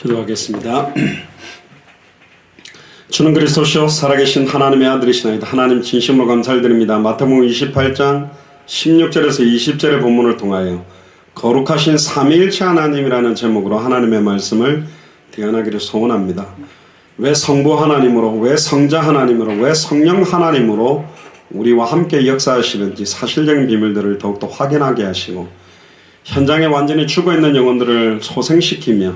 기도하겠습니다. 주는 그리스도시요 살아계신 하나님의 아들이시나이다. 하나님 진심으로 감사드립니다. 마태복음 28장 16절에서 20절의 본문을 통하여 거룩하신 삼위일체 하나님이라는 제목으로 하나님의 말씀을 대언하기를 소원합니다. 왜 성부 하나님으로, 왜 성자 하나님으로, 왜 성령 하나님으로 우리와 함께 역사하시는지 사실적인 비밀들을 더욱더 확인하게 하시고 현장에 완전히 죽어있는 영혼들을 소생시키며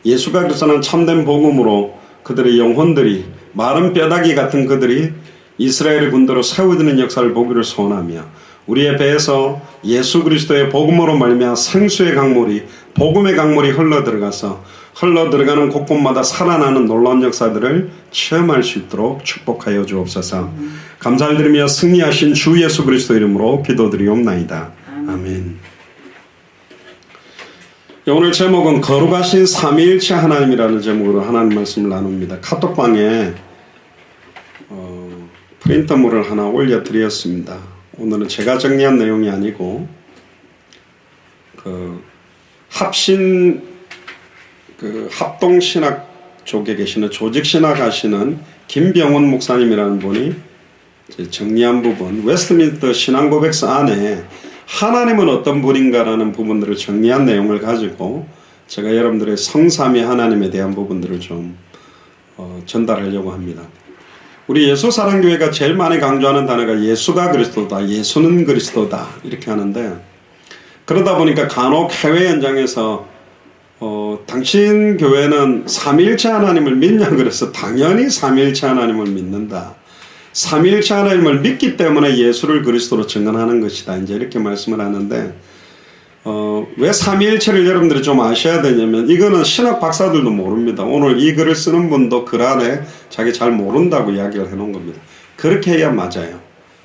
예수가 그리스도는 참된 복음으로 그들의 영혼들이 마른 뼈다귀 같은 그들이 이스라엘의 군대로 세워지는 역사를 보기를 소원하며 우리의 배에서 예수 그리스도의 복음으로 말미암아 생수의 강물이 복음의 강물이 흘러들어가는 곳곳마다 살아나는 놀라운 역사들을 체험할 수 있도록 축복하여 주옵소서. 감사를 드리며 승리하신 주 예수 그리스도 이름으로 기도드리옵나이다. 아멘. 오늘 제목은 거룩하신 삼위일체 하나님이라는 제목으로 하나님 말씀을 나눕니다. 카톡방에 프린터물을 하나 올려드렸습니다. 오늘은 제가 정리한 내용이 아니고 합동신학 쪽에 계시는 조직신학 하시는 김병원 목사님이라는 분이 정리한 부분, 웨스트민스터 신앙고백서 안에 하나님은 어떤 분인가라는 부분들을 정리한 내용을 가지고 제가 여러분들의 성삼위 하나님에 대한 부분들을 좀 전달하려고 합니다. 우리 예수사랑교회가 제일 많이 강조하는 단어가 예수가 그리스도다, 예수는 그리스도다 이렇게 하는데, 그러다 보니까 간혹 해외 현장에서 당신 교회는 삼위일체 하나님을 믿냐 그래서 당연히 삼위일체 하나님을 믿는다, 삼위일체 하나님을 믿기 때문에 예수를 그리스도로 증언하는 것이다, 이제 이렇게 말씀을 하는데, 왜 삼위일체를 여러분들이 좀 아셔야 되냐면 이거는 신학 박사들도 모릅니다. 오늘 이 글을 쓰는 분도 글 안에 자기 잘 모른다고 이야기를 해놓은 겁니다. 그렇게 해야 맞아요.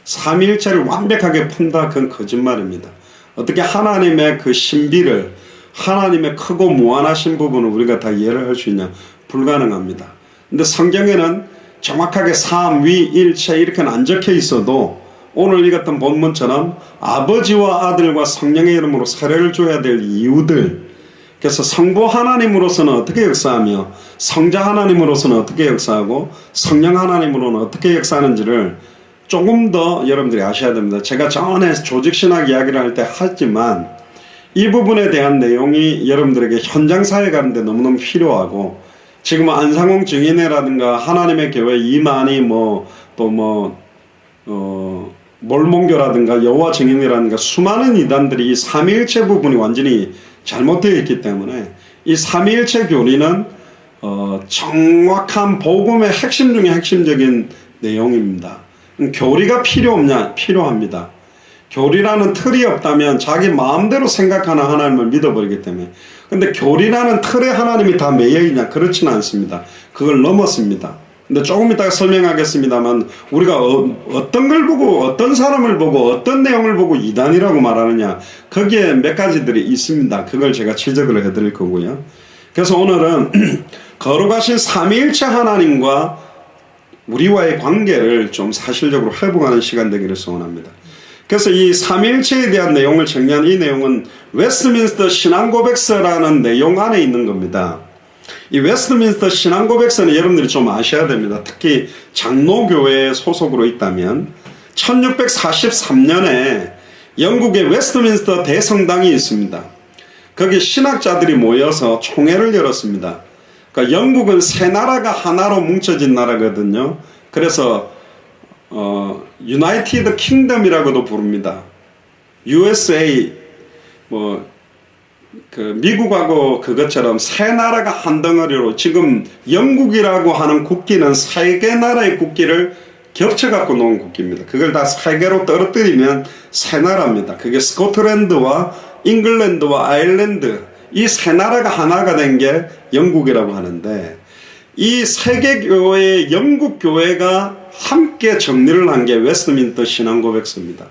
삼위일체를 완벽하게 푼다, 그건 거짓말입니다. 어떻게 하나님의 그 신비를, 하나님의 크고 무한하신 부분을 우리가 다 이해를 할 수 있냐? 불가능합니다. 근데 성경에는 정확하게 삼위일체 이렇게는 안 적혀 있어도 오늘 읽었던 본문처럼 아버지와 아들과 성령의 이름으로 세례를 줘야 될 이유들, 그래서 성부 하나님으로서는 어떻게 역사하며 성자 하나님으로서는 어떻게 역사하고 성령 하나님으로는 어떻게 역사하는지를 조금 더 여러분들이 아셔야 됩니다. 제가 전에 조직신학 이야기를 할 때 하지만 이 부분에 대한 내용이 여러분들에게 현장사회 가는데 너무너무 필요하고, 지금 안상홍 증인회라든가 하나님의 교회 이만희 몰몬교라든가 여호와 증인이라든가 수많은 이단들이 이 삼위일체 부분이 완전히 잘못되어 있기 때문에 이 삼위일체 교리는 정확한 복음의 핵심 중에 핵심적인 내용입니다. 교리가 필요 없냐? 필요합니다. 교리라는 틀이 없다면 자기 마음대로 생각하는 하나님을 믿어버리기 때문에. 근데 교리라는 틀에 하나님이 다 매여있냐? 그렇지는 않습니다. 그걸 넘었습니다. 근데 조금 이따가 설명하겠습니다만 우리가 어떤 걸 보고, 어떤 사람을 보고, 어떤 내용을 보고 이단이라고 말하느냐, 거기에 몇 가지들이 있습니다. 그걸 제가 지적을 해드릴 거고요. 그래서 오늘은 거룩하신 삼위일체 하나님과 우리와의 관계를 좀 사실적으로 회복하는 시간 되기를 소원합니다. 그래서 이 삼위일체에 대한 내용을 정리한 이 내용은 웨스트민스터 신앙고백서라는 내용 안에 있는 겁니다. 이 웨스트민스터 신앙고백서는 여러분들이 좀 아셔야 됩니다. 특히 장로교회에 소속으로 있다면 1643년에 영국의 웨스트민스터 대성당이 있습니다. 거기 신학자들이 모여서 총회를 열었습니다. 그러니까 영국은 세 나라가 하나로 뭉쳐진 나라거든요. 그래서 유나이티드 킹덤이라고도 부릅니다. USA 미국하고 그것처럼 세 나라가 한 덩어리로, 지금 영국이라고 하는 국기는 세 개 나라의 국기를 겹쳐갖고 놓은 국기입니다. 그걸 다 세 개로 떨어뜨리면 세 나라입니다. 그게 스코틀랜드와 잉글랜드와 아일랜드, 이 세 나라가 하나가 된 게 영국이라고 하는데, 이 세계교회의 영국 교회가 함께 정리를 한 게 웨스트민스터 신앙고백서입니다.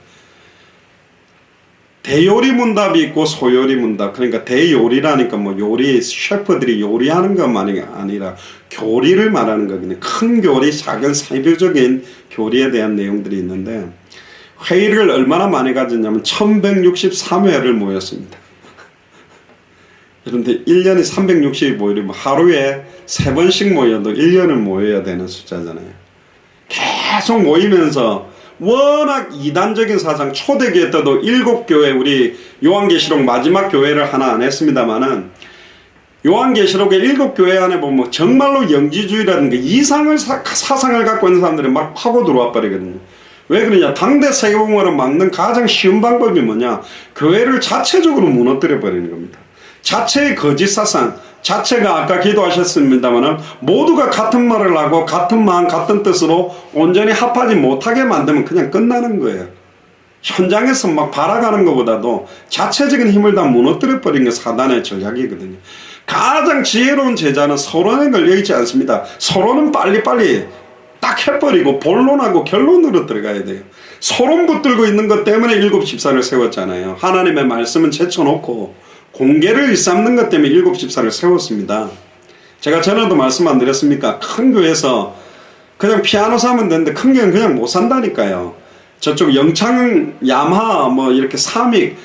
대요리 문답이 있고 소요리 문답, 그러니까 대요리라니까 요리, 셰프들이 요리하는 것만이 아니라 교리를 말하는 거거든요. 큰 교리, 작은 세부적인 교리에 대한 내용들이 있는데, 회의를 얼마나 많이 가졌냐면 1163회를 모였습니다. 그런데 1년이 365일이면 하루에 3번씩 모여도 1년을 모여야 되는 숫자잖아요. 계속 모이면서 워낙 이단적인 사상, 초대교회 때도 7교회, 우리 요한계시록 마지막 교회를 하나 안 했습니다만은 요한계시록의 7교회 안에 보면 정말로 영지주의라든가 이상을 사상을 갖고 있는 사람들이 막 파고 들어와 버리거든요. 왜 그러냐? 당대 세계복음화를 막는 가장 쉬운 방법이 뭐냐? 교회를 자체적으로 무너뜨려 버리는 겁니다. 자체의 거짓 사상, 자체가 아까 기도하셨습니다만 모두가 같은 말을 하고 같은 마음 같은 뜻으로 온전히 합하지 못하게 만들면 그냥 끝나는 거예요. 현장에서 막 발악하는 것보다도 자체적인 힘을 다 무너뜨려 버리는 게 사단의 전략이거든요. 가장 지혜로운 제자는 서론에 걸려있지 않습니다. 서론은 빨리빨리 딱 해버리고 본론하고 결론으로 들어가야 돼요. 서론 붙들고 있는 것 때문에 7 집사를 세웠잖아요. 하나님의 말씀은 제쳐놓고 공개를 일삼는 것 때문에 7 집사를 세웠습니다. 제가 전에도 말씀 안 드렸습니까? 큰 교회에서 그냥 피아노 사면 되는데 큰 교회는 그냥 못 산다니까요. 저쪽 영창, 야마, 뭐 이렇게 삼익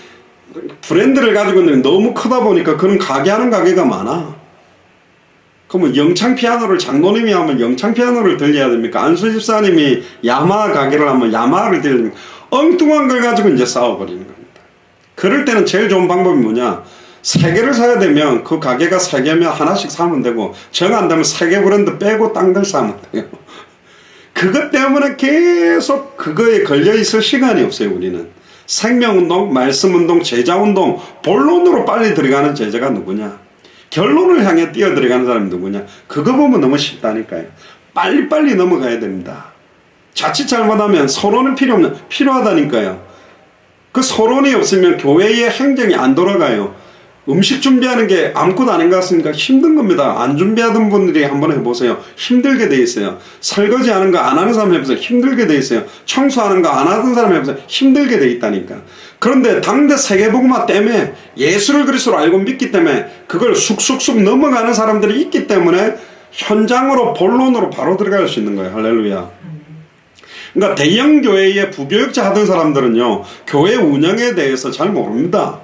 브랜드를 가지고 있는 게 너무 크다 보니까 그런 가게 하는 가게가 많아. 그러면 영창 피아노를 장로님이 하면 영창 피아노를 들려야 됩니까? 안수 집사님이 야마 가게를 하면 야마를 들려야 엉뚱한 걸 가지고 이제 싸워버리는 겁니다. 그럴 때는 제일 좋은 방법이 뭐냐? 3개를 사야 되면 그 가게가 3개면 하나씩 사면 되고 정 안 되면 3개 브랜드 빼고 딴 걸 사면 돼요. 그것 때문에 계속 그거에 걸려있을 시간이 없어요. 우리는 생명운동, 말씀운동, 제자운동, 본론으로 빨리 들어가는 제자가 누구냐? 결론을 향해 뛰어 들어가는 사람이 누구냐? 그거 보면 너무 쉽다니까요. 빨리빨리 넘어가야 됩니다. 자칫 잘못하면 서론은 필요하다니까요. 그 서론이 없으면 교회의 행정이 안 돌아가요. 음식 준비하는 게 아무것도 아닌 것 같습니까? 힘든 겁니다. 안 준비하던 분들이 한번 해보세요. 힘들게 돼 있어요. 설거지 하는 거 안 하는 사람 해보세요. 힘들게 돼 있어요. 청소하는 거 안 하던 사람 해보세요. 힘들게 돼 있다니까. 그런데 당대 세계복음화 때문에 예수를 그리스도로 알고 믿기 때문에 그걸 쑥쑥쑥 넘어가는 사람들이 있기 때문에 현장으로 본론으로 바로 들어갈 수 있는 거예요. 할렐루야. 그러니까 대형 교회에 부교육자 하던 사람들은요, 교회 운영에 대해서 잘 모릅니다.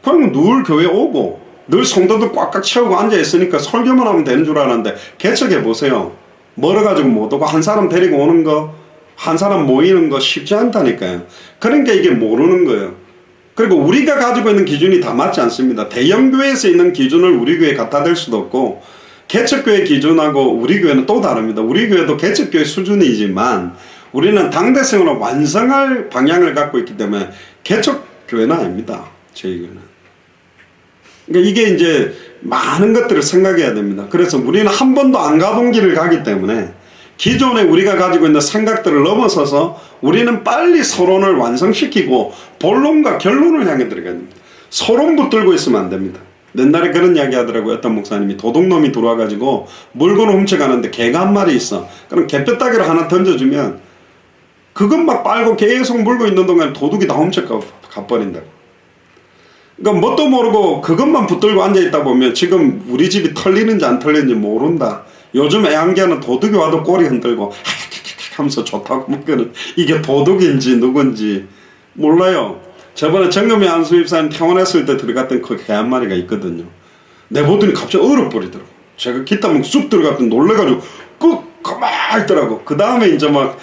그럼 늘 교회 오고 늘 성도들 꽉꽉 채우고 앉아있으니까 설교만 하면 되는 줄 알았는데 개척해보세요. 멀어가지고 못 오고 한 사람 데리고 오는 거, 한 사람 모이는 거 쉽지 않다니까요. 그러니까 이게 모르는 거예요. 그리고 우리가 가지고 있는 기준이 다 맞지 않습니다. 대형 교회에서 있는 기준을 우리 교회에 갖다 댈 수도 없고 개척교회 기준하고 우리 교회는 또 다릅니다. 우리 교회도 개척교회 수준이지만 우리는 당대성으로 완성할 방향을 갖고 있기 때문에 개척교회는 아닙니다. 저희 교회는. 그러니까 이게 이제 많은 것들을 생각해야 됩니다. 그래서 우리는 한 번도 안 가본 길을 가기 때문에 기존에 우리가 가지고 있는 생각들을 넘어서서 우리는 빨리 서론을 완성시키고 본론과 결론을 향해 들어가야 됩니다. 서론 붙들고 있으면 안 됩니다. 옛날에 그런 이야기 하더라고요. 어떤 목사님이 도둑놈이 들어와가지고 물건을 훔쳐가는데 개가 한 마리 있어. 그럼 개뼈다귀를 하나 던져주면 그것만 빨고 계속 물고 있는 동안 도둑이 다 훔쳐가버린다고. 그러니까 뭣도 모르고 그것만 붙들고 앉아있다 보면 지금 우리 집이 털리는지 안 털리는지 모른다. 요즘 애완개는 도둑이 와도 꼬리 흔들고 하면서 좋다고 먹거든. 이게 도둑인지 누군지 몰라요. 저번에 정금이 안수입사님 퇴원했을 때 들어갔던 그 개 한 마리가 있거든요. 내보더니 갑자기 얼어버리더라고. 제가 기타 막 쑥 들어갔더니 놀래가지고 꾹 가만히 있더라고. 그 다음에 이제 막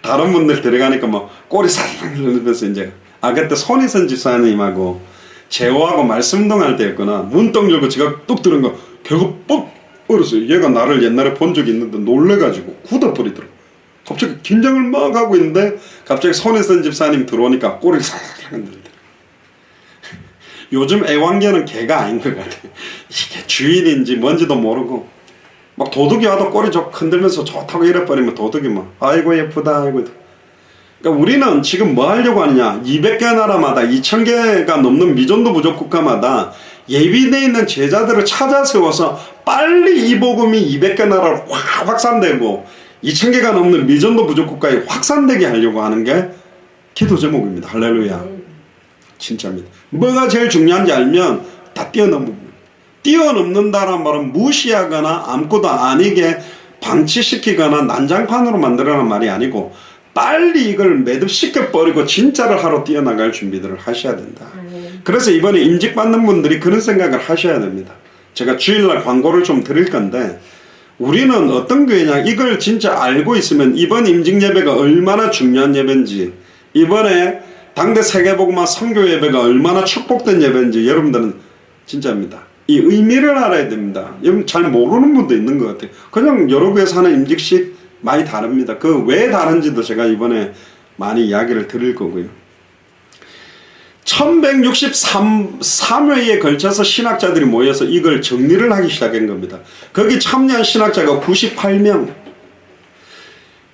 다른 분들 들어가니까 막 꼬리 살짝 흔들면서 이제 그때 손희선 집사님하고 제호하고 말씀동할 때였구나. 문떡 열고 제가 뚝 들은 거 걔가 뻑 얼었어요. 얘가 나를 옛날에 본 적이 있는데 놀래가지고 굳어버리더라고. 갑자기 긴장을 막 하고 있는데 갑자기 손혜선 집사님 들어오니까 꼬리를 살짝 흔들더라고. 요즘 애완개는 개가 아닌 것 같아. 이게 주인인지 뭔지도 모르고 막 도둑이 와도 꼬리 좀 흔들면서 좋다고 이래버리면 도둑이 막 아이고 예쁘다 아이고. 그러니까 우리는 지금 뭐 하려고 하느냐. 200개 나라마다 2000개가 넘는 미전도 부족 국가마다 예비되어 있는 제자들을 찾아 세워서 빨리 이 복음이 200개 나라로 확 확산되고 2000개가 넘는 미전도 부족 국가에 확산되게 하려고 하는 게 기도 제목입니다. 할렐루야. 진짜입니다. 뭐가 제일 중요한지 알면 다 뛰어넘습니다. 뛰어넘는다란 말은 무시하거나 아무것도 아니게 방치시키거나 난장판으로 만들어라는 말이 아니고 빨리 이걸 매듭시켜버리고 진짜를 하러 뛰어나갈 준비들을 하셔야 된다. 그래서 이번에 임직받는 분들이 그런 생각을 하셔야 됩니다. 제가 주일날 광고를 좀 드릴 건데, 우리는 어떤 교회냐, 이걸 진짜 알고 있으면 이번 임직 예배가 얼마나 중요한 예배인지, 이번에 당대 세계복음화 선교 예배가 얼마나 축복된 예배인지 여러분들은 진짜입니다. 이 의미를 알아야 됩니다. 여러분 잘 모르는 분도 있는 것 같아요. 그냥 여러 교회에서 하는 임직식 많이 다릅니다. 그 왜 다른지도 제가 이번에 많이 이야기를 드릴 거고요. 1163회에 걸쳐서 신학자들이 모여서 이걸 정리를 하기 시작한 겁니다. 거기 참여한 신학자가 98명.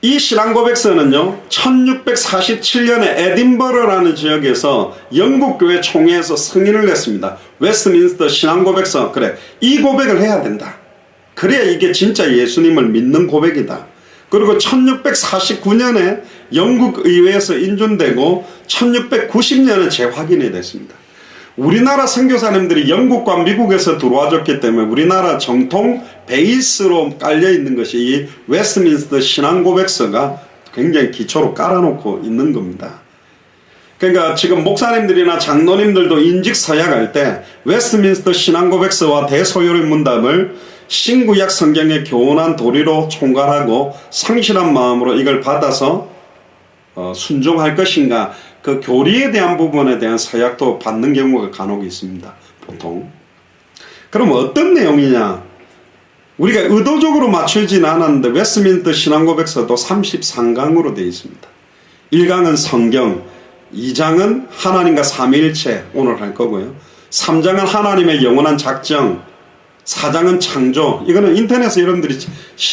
이 신앙고백서는요, 1647년에 에딘버러라는 지역에서 영국교회 총회에서 승인을 냈습니다. 웨스트민스터 신앙고백서. 그래, 이 고백을 해야 된다. 그래야 이게 진짜 예수님을 믿는 고백이다. 그리고 1649년에 영국 의회에서 인준되고 1690년에 재확인이 됐습니다. 우리나라 선교사님들이 영국과 미국에서 들어와줬기 때문에 우리나라 정통 베이스로 깔려 있는 것이 이 웨스트민스터 신앙고백서가 굉장히 기초로 깔아놓고 있는 겁니다. 그러니까 지금 목사님들이나 장로님들도 인직 서약할 때 웨스트민스터 신앙고백서와 대소요리 문답을 신구약 성경의 교훈한 도리로 총괄하고 성실한 마음으로 이걸 받아서 순종할 것인가, 그 교리에 대한 부분에 대한 서약도 받는 경우가 간혹 있습니다. 보통. 그럼 어떤 내용이냐? 우리가 의도적으로 맞추진 않았는데 웨스트민스터 신앙고백서도 33강으로 되어 있습니다. 1강은 성경, 2장은 하나님과 삼위일체, 오늘 할 거고요. 3장은 하나님의 영원한 작정, 4장은 창조. 이거는 인터넷에 여러분들이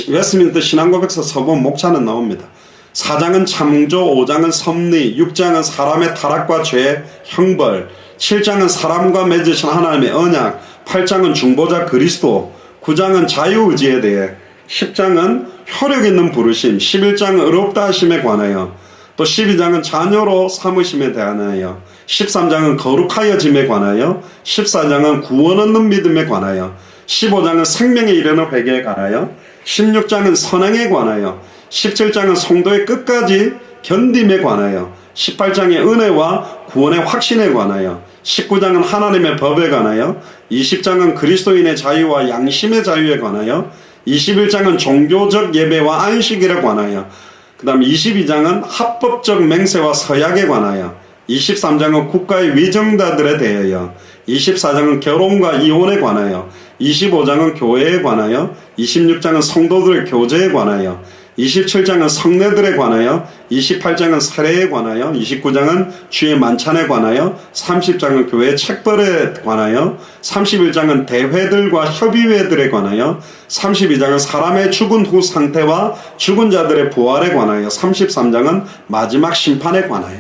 웨스트민스터 신앙고백서 서본 목차는 나옵니다. 4장은 창조, 5장은 섭리, 6장은 사람의 타락과 죄, 형벌, 7장은 사람과 맺으신 하나님의 언약, 8장은 중보자 그리스도, 9장은 자유의지에 대해, 10장은 효력 있는 부르심, 11장은 의롭다 하심에 관하여, 또 12장은 자녀로 삼으심에 대하여, 13장은 거룩하여짐에 관하여, 14장은 구원 얻는 믿음에 관하여, 15장은 생명에 이르는 회개에 관하여, 16장은 선행에 관하여, 17장은 성도의 끝까지 견딤에 관하여, 18장의 은혜와 구원의 확신에 관하여, 19장은 하나님의 법에 관하여, 20장은 그리스도인의 자유와 양심의 자유에 관하여, 21장은 종교적 예배와 안식일에 관하여, 그 다음 22장은 합법적 맹세와 서약에 관하여, 23장은 국가의 위정자들에 대하여, 24장은 결혼과 이혼에 관하여, 25장은 교회에 관하여, 26장은 성도들의 교제에 관하여, 27장은 성례들에 관하여, 28장은 세례에 관하여, 29장은 주의 만찬에 관하여, 30장은 교회 책벌에 관하여, 31장은 대회들과 협의회들에 관하여, 32장은 사람의 죽은 후 상태와 죽은 자들의 부활에 관하여, 33장은 마지막 심판에 관하여.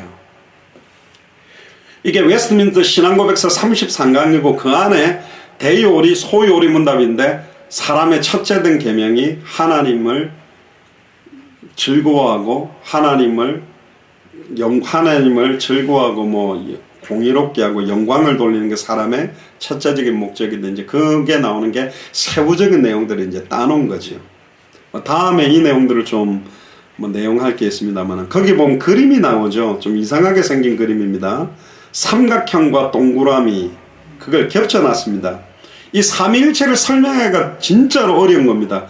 이게 웨스트민스터 신앙고백서 33강이고 그 안에 대요리, 소요리 문답인데, 사람의 첫째 된 계명이 하나님을 즐거워하고 하나님을 즐거워하고 공의롭게 하고 영광을 돌리는 게 사람의 첫째적인 목적인데, 이제 그게 나오는 게 세부적인 내용들을 이제 따놓은 거죠. 다음에 이 내용들을 좀 내용할 게 있습니다만, 거기 보면 그림이 나오죠. 좀 이상하게 생긴 그림입니다. 삼각형과 동그라미, 그걸 겹쳐놨습니다. 이 삼위일체를 설명하기가 진짜로 어려운 겁니다.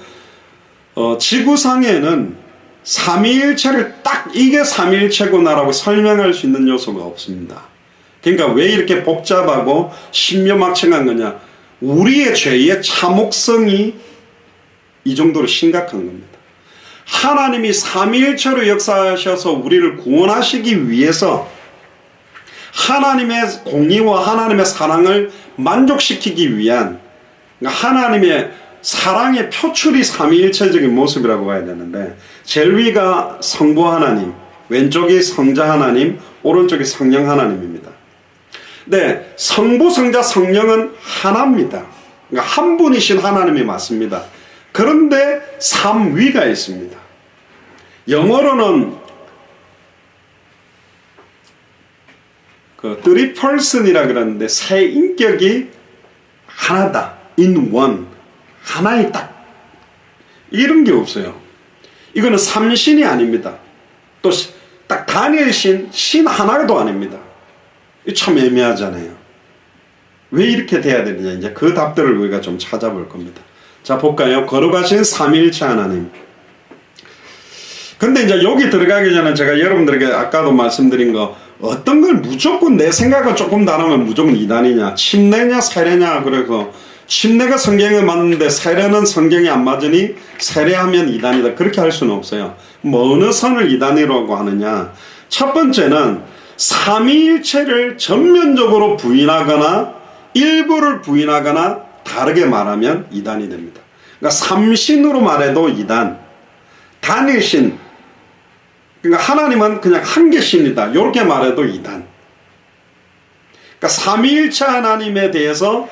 지구상에는 삼위일체를 딱 이게 삼위일체구나라고 설명할 수 있는 요소가 없습니다. 그러니까 왜 이렇게 복잡하고 신묘막청한 거냐? 우리의 죄의 참혹성이 이 정도로 심각한 겁니다. 하나님이 삼위일체로 역사하셔서 우리를 구원하시기 위해서 하나님의 공의와 하나님의 사랑을 만족시키기 위한, 그러니까 하나님의 사랑의 표출이 삼위일체적인 모습이라고 봐야 되는데, 제일 위가 성부 하나님, 왼쪽이 성자 하나님, 오른쪽이 성령 하나님입니다. 네, 성부, 성자, 성령은 하나입니다. 그러니까 한 분이신 하나님이 맞습니다. 그런데 삼위가 있습니다. 영어로는 three person이라 그러는데, 세 인격이 하나다. in one. 하나의 딱. 이런 게 없어요. 이거는 삼신이 아닙니다. 또 딱 단일 신 하나도 아닙니다. 이 참 애매하잖아요. 왜 이렇게 돼야 되느냐, 이제 그 답들을 우리가 좀 찾아볼 겁니다. 자, 볼까요? 거룩하신 삼위일체 하나님. 근데 이제 여기 들어가기 전에 제가 여러분들에게 아까도 말씀드린 거, 어떤 걸 무조건 내 생각과 조금 다르면 무조건 이단이냐, 침례냐 세례냐, 그래서 침례가 성경에 맞는데 세례는 성경에 안 맞으니 세례하면 이단이다, 그렇게 할 수는 없어요. 뭐 어느 선을 이단이라고 하느냐, 첫 번째는 삼위일체를 전면적으로 부인하거나 일부를 부인하거나 다르게 말하면 이단이 됩니다. 그러니까 삼신으로 말해도 이단, 단일신, 그러니까 하나님은 그냥 한 개신이다, 이렇게 말해도 이단. 그러니까 삼위일체 하나님에 대해서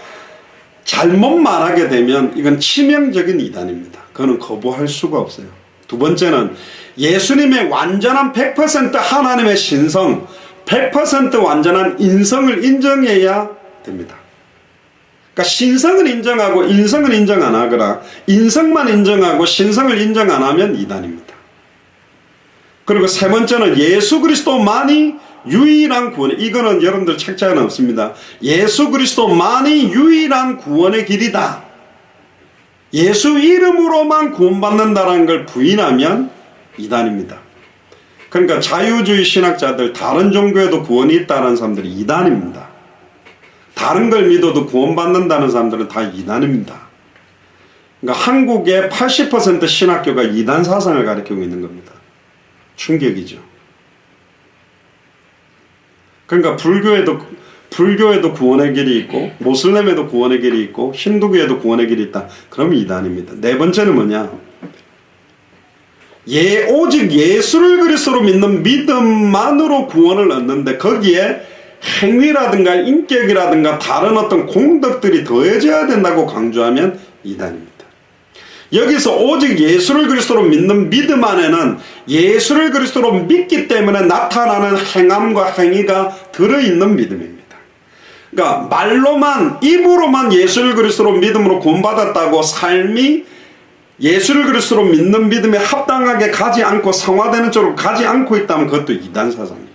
잘못 말하게 되면 이건 치명적인 이단입니다. 그거는 거부할 수가 없어요. 두 번째는 예수님의 완전한 100% 하나님의 신성, 100% 완전한 인성을 인정해야 됩니다. 그러니까 신성은 인정하고 인성은 인정 안 하거나 인성만 인정하고 신성을 인정 안 하면 이단입니다. 그리고 세 번째는 예수 그리스도만이 유일한 구원, 이거는 여러분들 책자에는 없습니다. 예수 그리스도만이 유일한 구원의 길이다. 예수 이름으로만 구원받는다는 걸 부인하면 이단입니다. 그러니까 자유주의 신학자들, 다른 종교에도 구원이 있다는 사람들이 이단입니다. 다른 걸 믿어도 구원받는다는 사람들은 다 이단입니다. 그러니까 한국의 80% 신학교가 이단 사상을 가리키고 있는 겁니다. 충격이죠. 그러니까 불교에도 구원의 길이 있고, 모슬렘에도 구원의 길이 있고, 힌두교에도 구원의 길이 있다, 그러면 이단입니다. 네 번째는 뭐냐, 오직 예수를 그리스도로 믿는 믿음만으로 구원을 얻는데 거기에 행위라든가 인격이라든가 다른 어떤 공덕들이 더해져야 된다고 강조하면 이단입니다. 여기서 오직 예수를 그리스도로 믿는 믿음 안에는 예수를 그리스도로 믿기 때문에 나타나는 행함과 행위가 들어있는 믿음입니다. 그러니까 말로만, 입으로만 예수를 그리스도로 믿음으로 구원받았다고 삶이 예수를 그리스도로 믿는 믿음에 합당하게 가지 않고 성화되는 쪽으로 가지 않고 있다면 그것도 이단 사상이에요.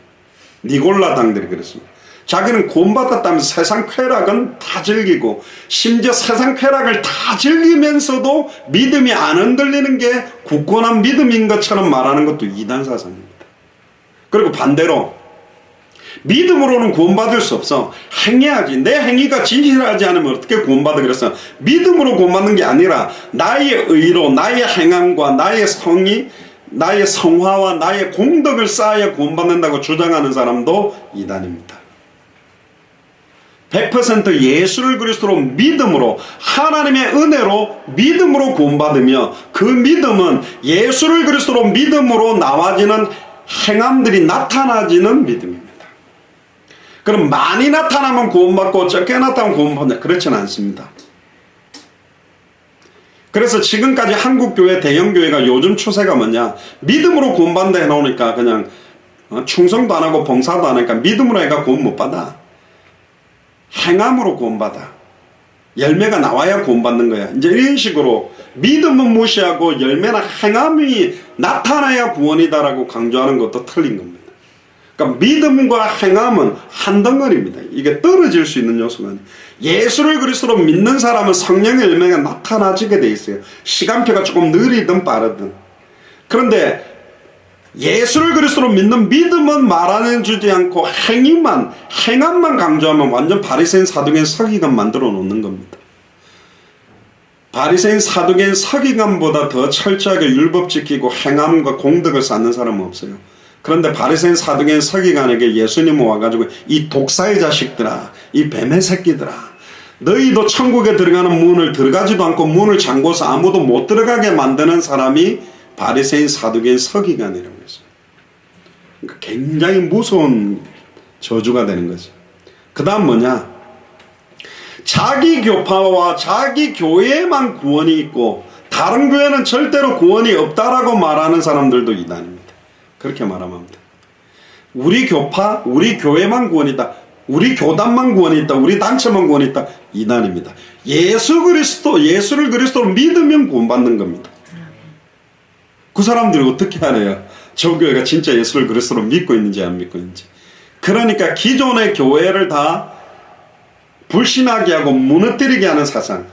니골라 당들이 그랬습니다. 자기는 구원받았다면서 세상 쾌락은 다 즐기고, 심지어 세상 쾌락을 다 즐기면서도 믿음이 안 흔들리는 게 굳건한 믿음인 것처럼 말하는 것도 이단 사상입니다. 그리고 반대로 믿음으로는 구원받을 수 없어, 행해야지, 내 행위가 진실하지 않으면 어떻게 구원받아, 그래서 믿음으로 구원받는 게 아니라 나의 의로, 나의 행함과 나의 성의, 나의 성화와 나의 공덕을 쌓아야 구원받는다고 주장하는 사람도 이단입니다. 100% 예수를 그리스도로 믿음으로, 하나님의 은혜로 믿음으로 구원받으며, 그 믿음은 예수를 그리스도로 믿음으로 나와지는 행함들이 나타나지는 믿음입니다. 그럼 많이 나타나면 구원받고 적게 나타나면 구원받는다, 그렇지는 않습니다. 그래서 지금까지 한국교회, 대형교회가 요즘 추세가 뭐냐, 믿음으로 구원받는다 해놓으니까 그냥 충성도 안 하고 봉사도 안 하니까 믿음으로 해가 구원 못 받아. 행함으로 구원받아. 열매가 나와야 구원받는 거야. 이제 이런 식으로 믿음은 무시하고 열매나 행함이 나타나야 구원이다라고 강조하는 것도 틀린 겁니다. 그러니까 믿음과 행함은 한 덩어리입니다. 이게 떨어질 수 있는 요소가 아니에요. 예수를 그리스도로 믿는 사람은 성령의 열매가 나타나지게 돼 있어요. 시간표가 조금 느리든 빠르든. 그런데 예수를 그리스도로 믿는 믿음은 말하는 주지 않고 행함만 강조하면 완전 바리새인 사두개인 서기관 만들어 놓는 겁니다. 바리새인 사두개인 서기관보다 더 철저하게 율법 지키고 행함과 공덕을 쌓는 사람은 없어요. 그런데 바리새인 사두개인 서기관에게 예수님은 와가지고, 이 독사의 자식들아, 이 뱀의 새끼들아, 너희도 천국에 들어가는 문을 들어가지도 않고 문을 잠궈서 아무도 못 들어가게 만드는 사람이 바리새인 사두개인 서기관이라고 했어요. 그러니까 굉장히 무서운 저주가 되는 거죠. 그 다음 뭐냐, 자기 교파와 자기 교회에만 구원이 있고 다른 교회는 절대로 구원이 없다라고 말하는 사람들도 이단입니다. 그렇게 말하면 합니다. 우리 교파, 우리 교회만 구원이 있다, 우리 교단만 구원이 있다, 우리 단체만 구원이 있다, 이단입니다. 예수를 그리스도로 믿으면 구원받는 겁니다. 그 사람들이 어떻게 알아요? 저 교회가 진짜 예수를 그리스도로 믿고 있는지 안 믿고 있는지. 그러니까 기존의 교회를 다 불신하게 하고 무너뜨리게 하는 사상,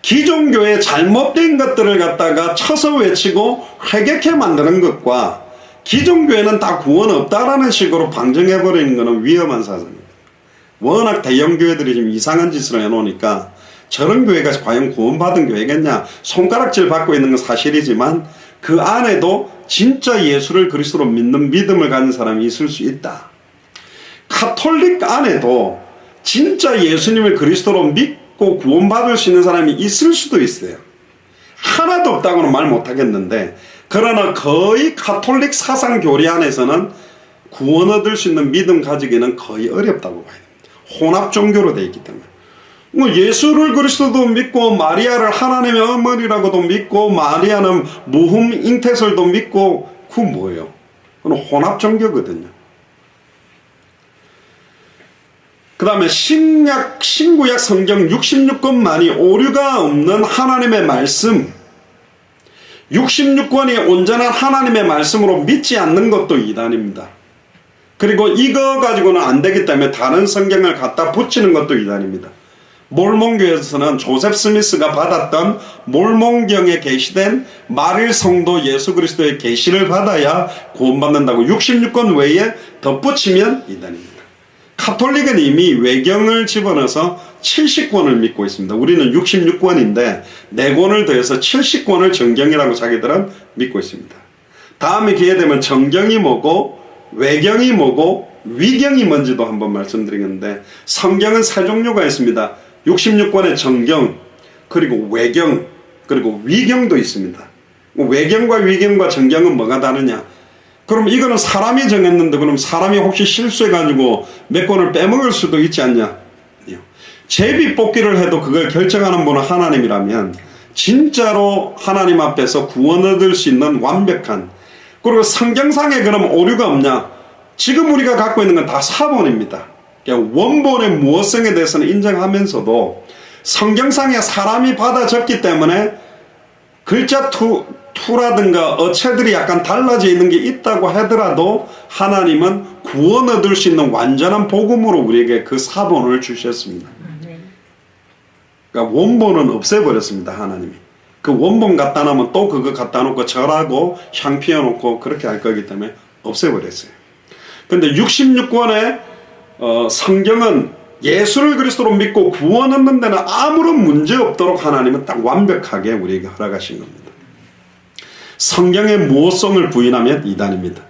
기존 교회의 잘못된 것들을 갖다가 쳐서 외치고 회개케 만드는 것과 기존 교회는 다 구원 없다라는 식으로 방정해버리는 것은 위험한 사상입니다. 워낙 대형 교회들이 지금 이상한 짓을 해놓으니까 저런 교회가 과연 구원받은 교회겠냐, 손가락질 받고 있는 건 사실이지만 그 안에도 진짜 예수를 그리스도로 믿는 믿음을 가진 사람이 있을 수 있다. 카톨릭 안에도 진짜 예수님을 그리스도로 믿고 구원받을 수 있는 사람이 있을 수도 있어요. 하나도 없다고는 말 못하겠는데, 그러나 거의 카톨릭 사상 교리 안에서는 구원 얻을 수 있는 믿음 가지기는 거의 어렵다고 봐야 됩니다. 혼합 종교로 되어 있기 때문에. 뭐 예수를 그리스도도 믿고 마리아를 하나님의 어머니라고도 믿고 마리아는 무흠 잉태설도 믿고, 그 뭐예요? 그건 혼합 종교거든요. 그 다음에 신구약 성경 66권만이 오류가 없는 하나님의 말씀, 66권이 온전한 하나님의 말씀으로 믿지 않는 것도 이단입니다. 그리고 이거 가지고는 안 되기 때문에 다른 성경을 갖다 붙이는 것도 이단입니다. 몰몬교에서는 조셉 스미스가 받았던 몰몬경에 게시된 마릴 성도 예수 그리스도의 계시를 받아야 구원받는다고 66권 외에 덧붙이면 이단입니다. 카톨릭은 이미 외경을 집어넣어서 70권을 믿고 있습니다. 우리는 66권인데 4권을 더해서 70권을 정경이라고 자기들은 믿고 있습니다. 다음에 기회되면 정경이 뭐고 외경이 뭐고 위경이 뭔지도 한번 말씀드리겠는데, 성경은 3종류가 있습니다. 66권의 정경, 그리고 외경, 그리고 위경도 있습니다. 외경과 위경과 정경은 뭐가 다르냐? 그럼 이거는 사람이 정했는데 그럼 사람이 혹시 실수해가지고 몇 권을 빼먹을 수도 있지 않냐? 제비 뽑기를 해도 그걸 결정하는 분은 하나님이라면 진짜로 하나님 앞에서 구원 얻을 수 있는 완벽한, 그리고 성경상에 그럼 오류가 없냐? 지금 우리가 갖고 있는 건 다 사본입니다. 원본의 무엇성에 대해서는 인정하면서도 성경상에 사람이 받아 적기 때문에 글자 투라든가 어체들이 약간 달라져 있는 게 있다고 하더라도 하나님은 구원 얻을 수 있는 완전한 복음으로 우리에게 그 사본을 주셨습니다. 그러니까 원본은 없애버렸습니다. 하나님이. 그 원본 갖다 놓으면 또 그거 갖다 놓고 절하고 향 피워놓고 그렇게 할 거기 때문에 없애버렸어요. 근데 66권의 성경은 예수를 그리스도로 믿고 구원 얻는 데는 아무런 문제 없도록 하나님은 딱 완벽하게 우리에게 허락하신 겁니다. 성경의 무엇성을 부인하면 이단입니다.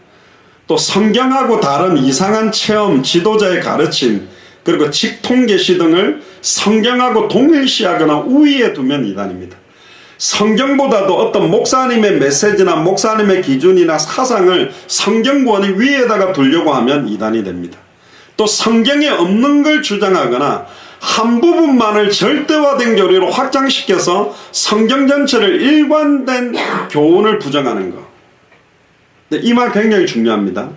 또 성경하고 다른 이상한 체험, 지도자의 가르침, 그리고 직통계시 등을 성경하고 동일시하거나 우위에 두면 이단입니다. 성경보다도 어떤 목사님의 메시지나 목사님의 기준이나 사상을 성경권이 위에다가 두려고 하면 이단이 됩니다. 또 성경에 없는 걸 주장하거나 한 부분만을 절대화된 교리로 확장시켜서 성경 전체를 일관된 교훈을 부정하는 것. 이 말 굉장히 중요합니다.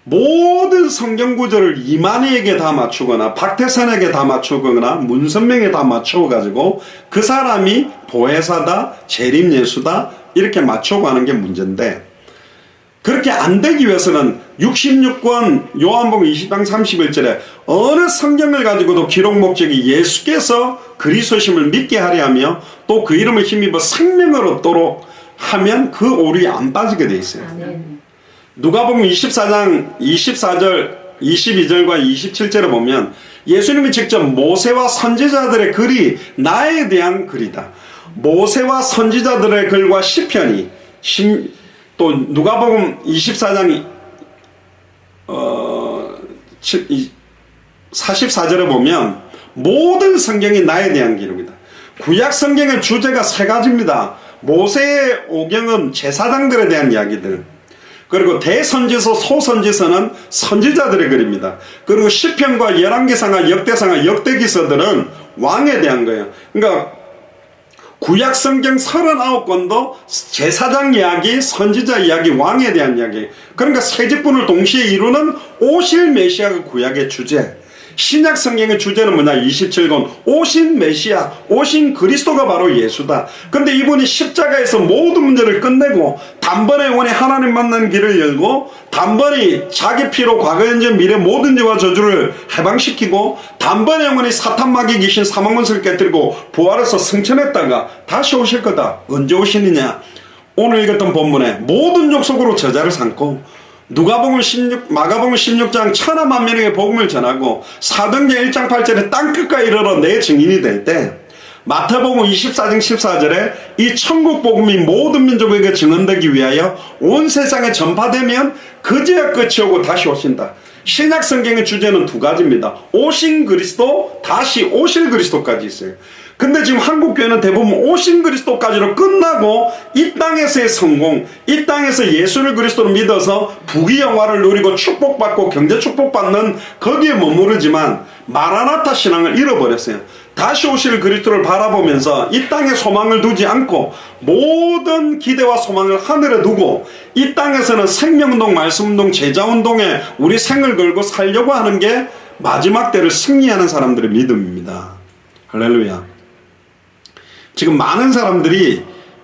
모든 성경 구절을 이만희에게 다 맞추거나 박태선에게 다 맞추거나 문선명에 다 맞춰가지고 그 사람이 보혜사다, 재림예수다 이렇게 맞춰가는 게 문제인데, 그렇게 안 되기 위해서는 66권 요한복음 20장 31절에 어느 성경을 가지고도 기록 목적이 예수께서 그리스도심을 믿게 하려 하며 또 그 이름을 힘입어 생명을 얻도록 하면 그 오류에 안 빠지게 돼 있어요. 누가복음 24장 24절 22절과 27절에 보면 예수님이 직접 모세와 선지자들의 글이 나에 대한 글이다. 모세와 선지자들의 글과 시편이 또 누가복음 24장 44절에 보면 모든 성경이 나에 대한 기록이다. 구약 성경의 주제가 3가지입니다. 모세의 오경은 제사장들에 대한 이야기들, 그리고 대선지서, 소선지서는 선지자들의 글입니다. 그리고 시편과 열왕기상하, 역대상하, 역대기서들은 왕에 대한 거예요. 그러니까 구약 성경 39권도 제사장 이야기, 선지자 이야기, 왕에 대한 이야기. 그러니까 세 직분을 동시에 이루는 오실 메시아가 구약의 주제. 신약 성경의 주제는 뭐냐? 27권 오신 메시아, 오신 그리스도가 바로 예수다. 근데 이분이 십자가에서 모든 문제를 끝내고 단번에 영원히 하나님 만나는 길을 열고 단번에 자기 피로 과거 현재 미래 모든 죄와 저주를 해방시키고 단번에 영원히 사탄 마귀 귀신 사망문서를 깨뜨리고 부활해서 승천했다가 다시 오실 거다. 언제 오시느냐? 오늘 읽었던 본문에 모든 족속으로 저자를 삼고 누가복음 16, 마가복음 16장 천하 만민에게 복음을 전하고 사도행전 1장 8절에 땅끝까지 이르러 내 증인이 될 때 마태복음 24장 14절에 이 천국 복음이 모든 민족에게 증언되기 위하여 온 세상에 전파되면 그제야 끝이 오고 다시 오신다. 신약 성경의 주제는 두 가지입니다. 오신 그리스도, 다시 오실 그리스도까지 있어요. 근데 지금 한국교회는 대부분 오신 그리스도까지로 끝나고 이 땅에서의 성공, 이 땅에서 예수를 그리스도로 믿어서 부귀영화를 누리고 축복받고 경제 축복받는 거기에 머무르지만 마라나타 신앙을 잃어버렸어요. 다시 오실 그리스도를 바라보면서 이 땅에 소망을 두지 않고 모든 기대와 소망을 하늘에 두고 이 땅에서는 생명운동, 말씀운동, 제자운동에 우리 생을 걸고 살려고 하는 게 마지막 때를 승리하는 사람들의 믿음입니다. 할렐루야. 지금 많은 사람들이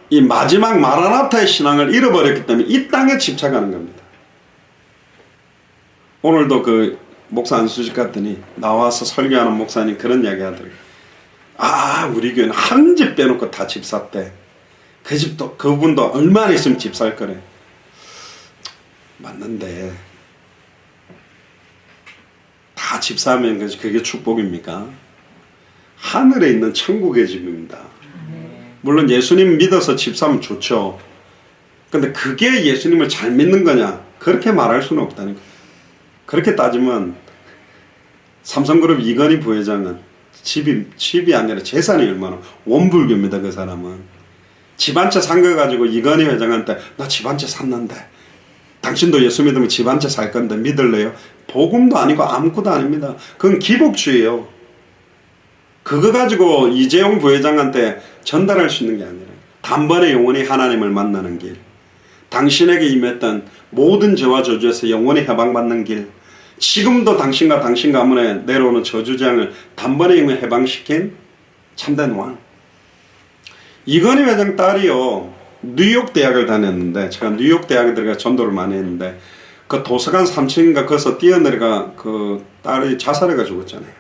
이 마지막 마라나타의 신앙을 잃어버렸기 때문에 이 땅에 집착하는 겁니다. 오늘도 그 목사 안수집 갔더니 나와서 설교하는 목사님 그런 이야기 하더라고요. 우리 교회는 한 집 빼놓고 다 집 샀대. 그 집도 그분도 얼마나 있으면 집 살 거래. 맞는데 다 집 사면 그게 축복입니까? 하늘에 있는 천국의 집입니다. 물론 예수님 믿어서 집 사면 좋죠. 근데 그게 예수님을 잘 믿는 거냐? 그렇게 말할 수는 없다니까. 그렇게 따지면 삼성그룹 이건희 부회장은 집이 아니라 재산이 얼마나 원불교입니다. 그 사람은 집 한 채 산 거 가지고 이건희 회장한테 나 집 한 채 샀는데 당신도 예수 믿으면 집 한 채 살 건데 믿을래요? 복음도 아니고 아무것도 아닙니다. 그건 기복주의예요. 그거 가지고 이재용 부회장한테 전달할 수 있는 게 아니라 단번에 영원히 하나님을 만나는 길, 당신에게 임했던 모든 죄와 저주에서 영원히 해방받는 길, 지금도 당신과 당신 가문에 내려오는 저주장을 단번에 영원히 해방시킨 참된 왕. 이건희 회장 딸이요 뉴욕 대학을 다녔는데 제가 뉴욕 대학에 들어가 전도를 많이 했는데 그 도서관 3층인가 거기서 뛰어내려가 그 딸이 자살해가 죽었잖아요.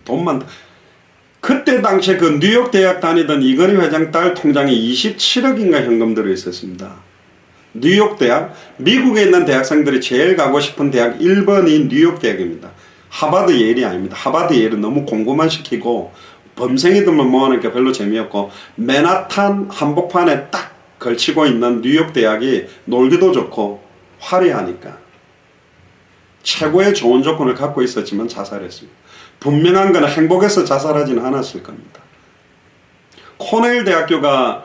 돈만 그때 당시에 그 뉴욕 대학 다니던 이건희 회장 딸 통장에 27억인가 현금 들어 있었습니다. 뉴욕 대학, 미국에 있는 대학생들이 제일 가고 싶은 대학 1번이 뉴욕 대학입니다. 하버드 예일이 아닙니다. 하버드 예일은 너무 공부만 시키고 범생이들만 모아놓으니까 별로 재미없고 맨하탄 한복판에 딱 걸치고 있는 뉴욕 대학이 놀기도 좋고 화려하니까 최고의 좋은 조건을 갖고 있었지만 자살했습니다. 분명한 건 행복해서 자살하지는 않았을 겁니다. 코넬 대학교가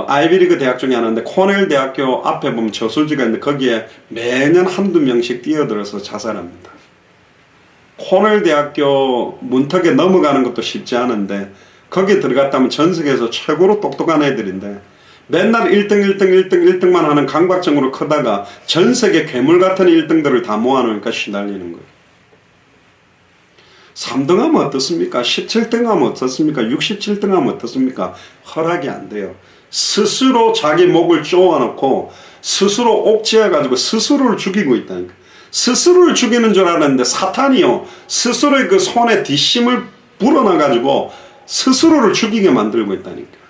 아이비리그 대학 중에 하나인데 코넬 대학교 앞에 보면 저수지가 있는데 거기에 매년 한두 명씩 뛰어들어서 자살합니다. 코넬 대학교 문턱에 넘어가는 것도 쉽지 않은데 거기에 들어갔다면 전 세계에서 최고로 똑똑한 애들인데 맨날 1등만 하는 강박증으로 크다가 전 세계 괴물 같은 1등들을 다 모아놓으니까 시달리는 거예요. 3등 하면 어떻습니까? 17등 하면 어떻습니까? 67등 하면 어떻습니까? 허락이 안 돼요. 스스로 자기 목을 쪼아놓고 스스로 옥죄어가지고 스스로를 죽이고 있다니까. 스스로를 죽이는 줄 알았는데 사탄이요 스스로의 그 손에 뒷심을 불어넣어가지고 스스로를 죽이게 만들고 있다니까.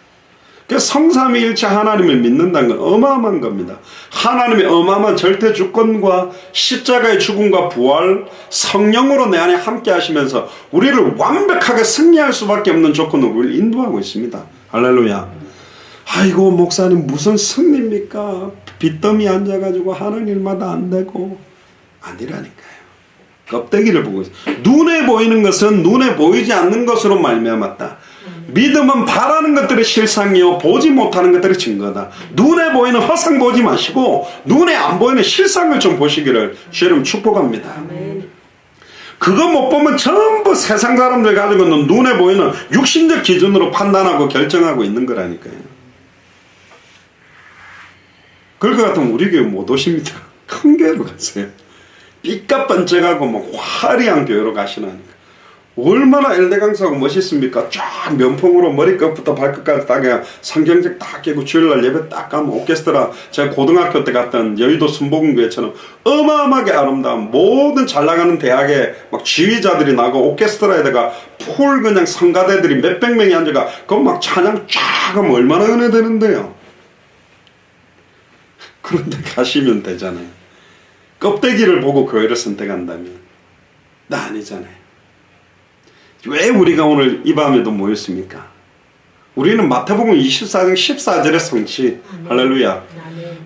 그래서 성삼위일체 하나님을 믿는다는 건 어마어마한 겁니다. 하나님의 어마어마한 절대 주권과 십자가의 죽음과 부활, 성령으로 내 안에 함께 하시면서 우리를 완벽하게 승리할 수밖에 없는 조건으로 우리를 인도하고 있습니다. 할렐루야. 아이고 목사님 무슨 승리입니까? 빚더미 앉아가지고 하는 일마다 안 되고. 아니라니까요. 껍데기를 보고 있어요. 눈에 보이는 것은 눈에 보이지 않는 것으로 말미암았다. 믿음은 바라는 것들의 실상이요 보지 못하는 것들의 증거다. 눈에 보이는 허상 보지 마시고 눈에 안 보이는 실상을 좀 보시기를 주님 축복합니다. 아멘. 그거 못 보면 전부 세상 사람들 가지고는 눈에 보이는 육신적 기준으로 판단하고 결정하고 있는 거라니까요. 그럴 것 같으면 우리 교회 못 오십니다. 큰 교회로 가세요. 삐까번쩍하고 뭐 화려한 교회로 가시나니까 얼마나 엘레강스하고 멋있습니까? 쫙 면봉으로 머리끝부터 발끝까지 딱 그냥 성경책 딱 깨고 주일날 예배 딱 가면 오케스트라 제가 고등학교 때 갔던 여의도 순복음교회처럼 어마어마하게 아름다운 모든 잘 나가는 대학에 막 지휘자들이 나고 오케스트라에다가 풀 그냥 성가대들이 몇백 명이 앉아가 그거 막 찬양 쫙 하면 얼마나 은혜되는데요. 그런데 가시면 되잖아요. 껍데기를 보고 교회를 선택한다면 나 아니잖아요. 왜 우리가 오늘 이 밤에도 모였습니까? 우리는 마태복음 24장 14절의 성취 할렐루야.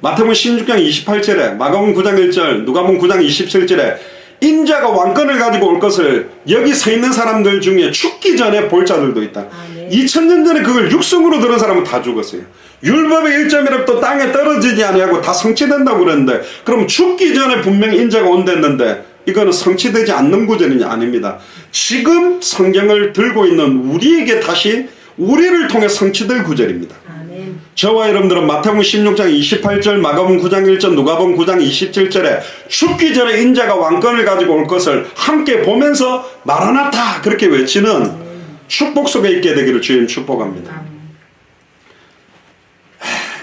마태복음 16장 28절에 마가복음 9장 1절 누가복음 9장 27절에 인자가 왕권을 가지고 올 것을 여기 서 있는 사람들 중에 죽기 전에 볼 자들도 있다. 2000년 전에 그걸 육성으로 들은 사람은 다 죽었어요. 율법의 1점이라도 땅에 떨어지지 아니하고 다 성취된다고 그랬는데 그럼 죽기 전에 분명히 인자가 온댔는데 이거는 성취되지 않는 구절이 아닙니다. 지금 성경을 들고 있는 우리에게 다시 우리를 통해 성취될 구절입니다. 아멘. 저와 여러분들은 마태복음 16장 28절 마가복음 9장 1절 누가복음 9장 27절에 죽기 전에 인자가 왕권을 가지고 올 것을 함께 보면서 마라나타 그렇게 외치는 축복 속에 있게 되기를 주님 축복합니다.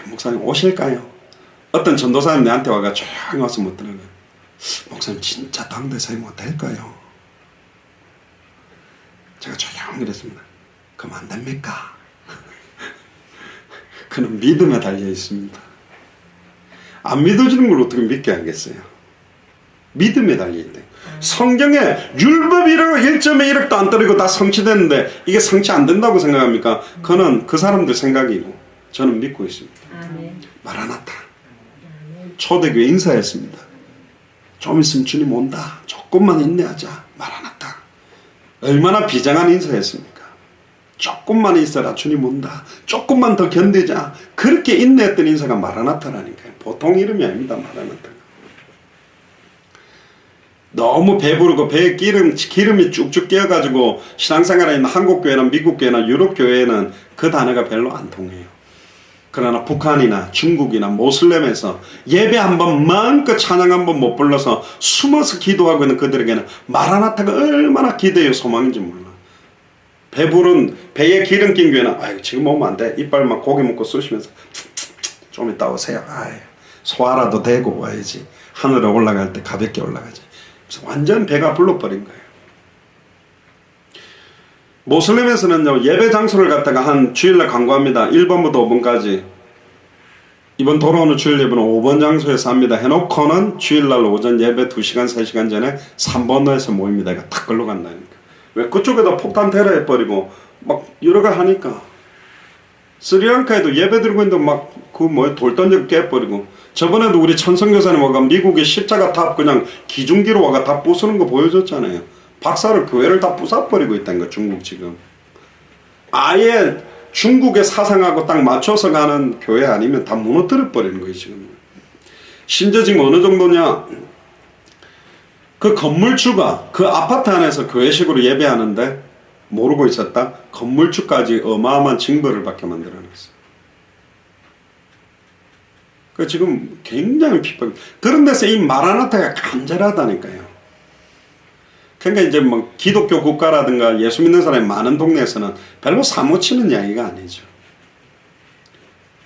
목사님 오실까요? 어떤 전도사님 내한테 와가 조용히 와서 묻더라고요. 목사님 진짜 당대사님 될까요? 제가 조용히 그랬습니다. 그럼 안 됩니까? 그는 믿음에 달려 있습니다. 안 믿어지는 걸 어떻게 믿게 하겠어요? 믿음에 달려 있대. 성경에 율법이라고 1점에 1억도 안 떨어지고 다 성취됐는데 이게 성취 안 된다고 생각합니까? 그는 그 사람들 생각이고 저는 믿고 있습니다. 마라나타. 초대교회 인사했습니다. 좀 있으면 주님 온다. 조금만 인내하자. 마라나타. 얼마나 비장한 인사였습니까? 조금만 있어라. 주님 온다. 조금만 더 견디자. 그렇게 인내했던 인사가 마라나타라니까요. 보통 이름이 아닙니다. 마라나타가. 너무 배부르고 배에 기름이 쭉쭉 끼어가지고 신앙생활에 있는 한국 교회나 미국 교회나 유럽 교회에는 그 단어가 별로 안 통해요. 그러나 북한이나 중국이나 모슬렘에서 예배 한번 마음껏 찬양 한번 못 불러서 숨어서 기도하고 있는 그들에게는 마라나타가 얼마나 기대요 소망인지 몰라. 배부른 배에 기름 낀 교회는 아유 지금 오면 안 돼. 이빨만 고기 먹고 쑤시면서 좀 이따 오세요. 아유 소화라도 되고 와야지. 하늘에 올라갈 때 가볍게 올라가지. 완전 배가 불러버린 거예요. 모슬렘에서는 예배 장소를 갖다가 한 주일날 광고합니다. 1번부터 5번까지. 이번 돌아오는 주일 예배는 5번 장소에서 합니다. 해놓고는 주일날 오전 예배 2시간, 3시간 전에 3번로에서 모입니다. 이거 탁 걸러 간다니까. 왜 그쪽에다 폭탄 테러 해버리고 막 여러 가지 하니까. 스리랑카에도 예배 드리고 있는데 막 돌 던지고 깨버리고. 저번에도 우리 천성교사님 와가 미국의 십자가 탑 그냥 기중기로 와가 다 부수는 거 보여줬잖아요. 박사를 교회를 다 부숴버리고 있다는 거 중국 지금. 아예 중국의 사상하고 딱 맞춰서 가는 교회 아니면 다 무너뜨려 버리는 거예요 지금. 심지어 지금 어느 정도냐. 그 건물주가 그 아파트 안에서 교회식으로 예배하는데 모르고 있었다. 건물주까지 어마어마한 징벌을 받게 만들어놨어요. 그 지금 굉장히 핍박. 그런 데서 이 마라나타가 간절하다니까요. 그러니까 이제 뭐 기독교 국가라든가 예수 믿는 사람이 많은 동네에서는 별로 사무치는 이야기가 아니죠.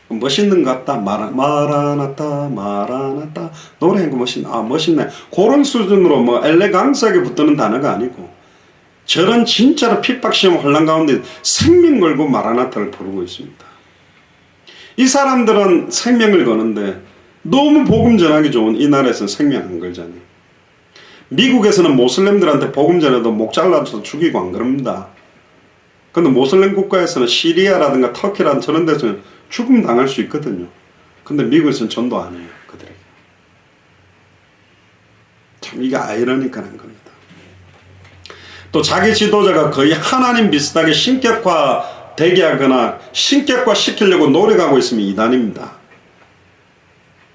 멋있는 것 같다. 마라나타 마라나타 노래한 거 멋있네. 그런 수준으로 뭐 엘레강스하게 붙드는 단어가 아니고 저런 진짜로 핍박시험 혼란 가운데 생명 걸고 마라나타를 부르고 있습니다. 이 사람들은 생명을 거는데 너무 복음 전하기 좋은 이 나라에서는 생명 안 걸잖아요. 미국에서는 모슬렘들한테 복음 전해도 목 잘라서 죽이고 안 그럽니다. 근데 모슬렘 국가에서는 시리아라든가 터키라든가 저런 데서는 죽음 당할 수 있거든요. 근데 미국에서는 전도 안 해요. 그들에게. 참 이게 아이러니컬한 겁니다. 또 자기 지도자가 거의 하나님 비슷하게 신격화 되게 하거나 신격화 시키려고 노력하고 있으면 이단입니다.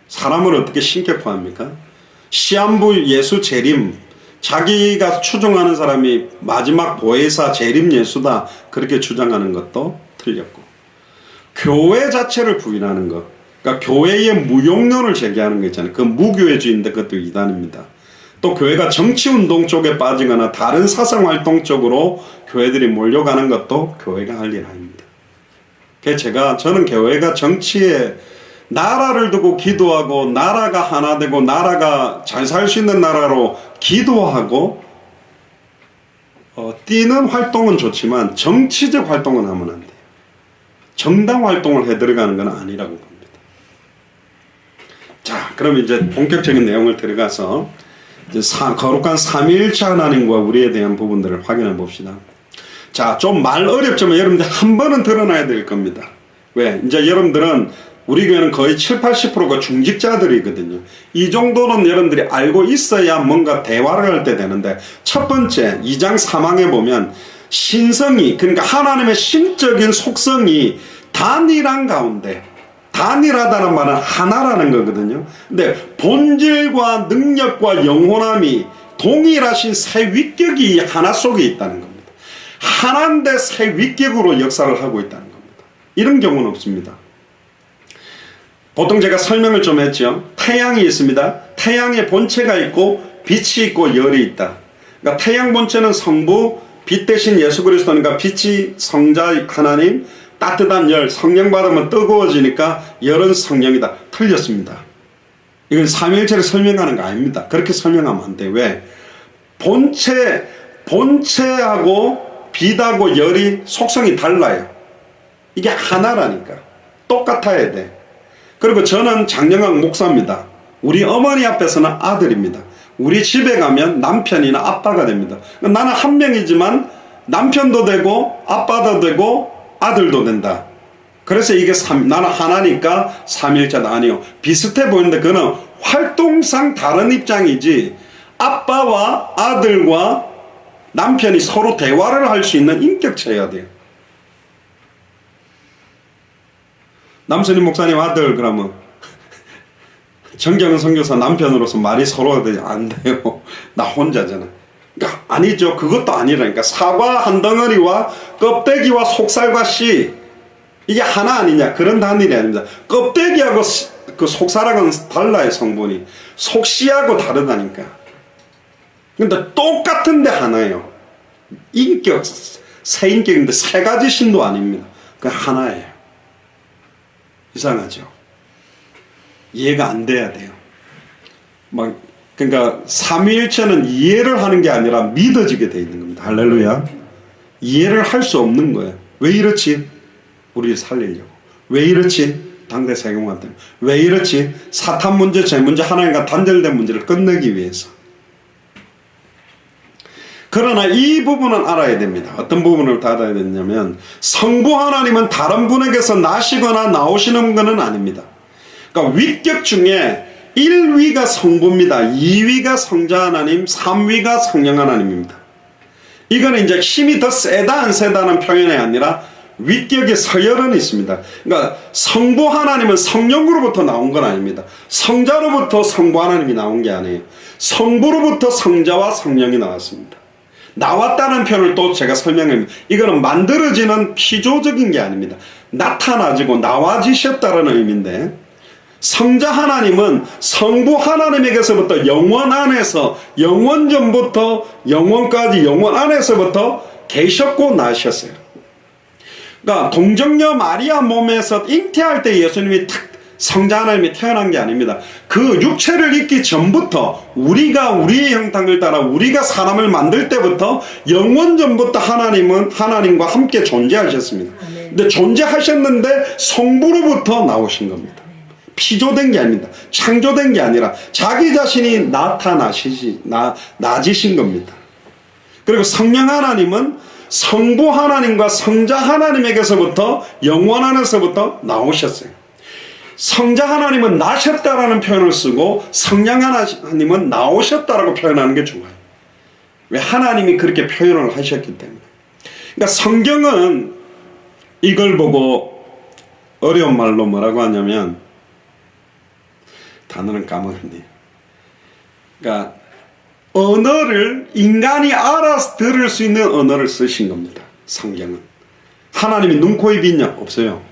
사람을 어떻게 신격화합니까? 시한부 예수 재림, 자기가 추종하는 사람이 마지막 보혜사 재림 예수다 그렇게 주장하는 것도 틀렸고, 교회 자체를 부인하는 것, 그러니까 교회의 무용론을 제기하는 거 있잖아요. 그 무교회주의인데 그것도 이단입니다. 또 교회가 정치운동 쪽에 빠지거나 다른 사상활동 쪽으로 교회들이 몰려가는 것도 교회가 할 일 아닙니다. 그래서 저는 교회가 정치에 나라를 두고 기도하고 나라가 하나 되고 나라가 잘 살 수 있는 나라로 기도하고 뛰는 활동은 좋지만 정치적 활동은 하면 안 돼요. 정당 활동을 해 들어가는 건 아니라고 봅니다. 자, 그럼 이제 본격적인 내용을 들어가서 이제 거룩한 삼위일체 하나님과 우리에 대한 부분들을 확인해 봅시다. 자, 좀 말 어렵지만 여러분들 한 번은 드러나야 될 겁니다. 왜? 이제 여러분들은 우리 교회는 거의 70~80%가 중직자들이거든요. 이 정도는 여러분들이 알고 있어야 뭔가 대화를 할 때 되는데, 첫 번째 2장 3항에 보면 신성이, 그러니까 하나님의 신적인 속성이 단일한 가운데, 단일하다는 말은 하나라는 거거든요. 근데 본질과 능력과 영원함이 동일하신 세 위격이 하나 속에 있다는 겁니다. 하나인데 세 위격으로 역사를 하고 있다는 겁니다. 이런 경우는 없습니다. 보통 제가 설명을 좀 했죠. 태양이 있습니다. 태양의 본체가 있고 빛이 있고 열이 있다. 그러니까 태양 본체는 성부, 빛 대신 예수 그리스도니까 빛이 성자 하나님, 따뜻한 열, 성령 받으면 뜨거워지니까 열은 성령이다. 틀렸습니다. 이건 삼위일체를 설명하는 거 아닙니다. 그렇게 설명하면 안 돼. 왜? 본체하고 빛하고 열이 속성이 달라요. 이게 하나라니까. 똑같아야 돼. 그리고 저는 장영학 목사입니다. 우리 어머니 앞에서는 아들입니다. 우리 집에 가면 남편이나 아빠가 됩니다. 나는 한 명이지만 남편도 되고 아빠도 되고 아들도 된다. 그래서 이게 나는 하나니까 삼위일체다. 아니요. 비슷해 보이는데 그거는 활동상 다른 입장이지, 아빠와 아들과 남편이 서로 대화를 할 수 있는 인격체여야 돼요. 남선임 목사님 아들 그러면 정경은 선교사 남편으로서 말이 서로가 되지 안 돼요. 나 혼자잖아. 그러니까 아니죠. 그것도 아니라니까. 사과 한 덩어리와 껍데기와 속살과 씨, 이게 하나 아니냐, 그런 단일이 아닙니다. 껍데기하고 그 속살하고는 달라요. 성분이 속씨하고 다르다니까. 근데 똑같은데 하나예요. 인격, 세 인격인데 세 가지 신도 아닙니다. 그 하나예요. 이상하죠. 이해가 안 돼야 돼요. 그러니까 삼위일체는 이해를 하는 게 아니라 믿어지게 돼 있는 겁니다. 할렐루야. 이해를 할 수 없는 거예요. 왜 이렇지? 우리를 살리려고. 왜 이렇지? 당대 세계관 때문에. 왜 이렇지? 사탄 문제, 제 문제, 하나님과 단절된 문제를 끝내기 위해서. 그러나 이 부분은 알아야 됩니다. 어떤 부분을 다 알아야 되냐면, 성부 하나님은 다른 분에게서 나시거나 나오시는 것은 아닙니다. 그러니까 위격 중에 1위가 성부입니다. 2위가 성자 하나님, 3위가 성령 하나님입니다. 이거는 이제 힘이 더 세다 안 세다는 표현이 아니라 위격의 서열은 있습니다. 그러니까 성부 하나님은 성령으로부터 나온 건 아닙니다. 성자로부터 성부 하나님이 나온 게 아니에요. 성부로부터 성자와 성령이 나왔습니다. 나왔다는 표현을 또 제가 설명합니다. 이거는 만들어지는 피조적인 게 아닙니다. 나타나지고 나와지셨다는 의미인데, 성자 하나님은 성부 하나님에게서부터 영원 안에서, 영원 전부터 영원까지 영원 안에서부터 계셨고 나셨어요. 그러니까 동정녀 마리아 몸에서 잉태할 때 예수님이 성자 하나님이 태어난 게 아닙니다. 그 육체를 입기 전부터, 우리가 우리의 형상을 따라 우리가 사람을 만들 때부터 영원 전부터 하나님은 하나님과 함께 존재하셨습니다. 근데 존재하셨는데 성부로부터 나오신 겁니다. 피조된 게 아닙니다. 창조된 게 아니라 자기 자신이 나지신 겁니다. 그리고 성령 하나님은 성부 하나님과 성자 하나님에게서부터 영원 안에서부터 나오셨어요. 성자 하나님은 나셨다라는 표현을 쓰고 성령 하나님은 나오셨다라고 표현하는 게 좋아요. 왜? 하나님이 그렇게 표현을 하셨기 때문에. 그러니까 성경은 이걸 보고 어려운 말로 뭐라고 하냐면, 단어는 까먹었네요. 그러니까 언어를, 인간이 알아서 들을 수 있는 언어를 쓰신 겁니다. 성경은. 하나님이 눈, 코, 입이 있냐? 없어요.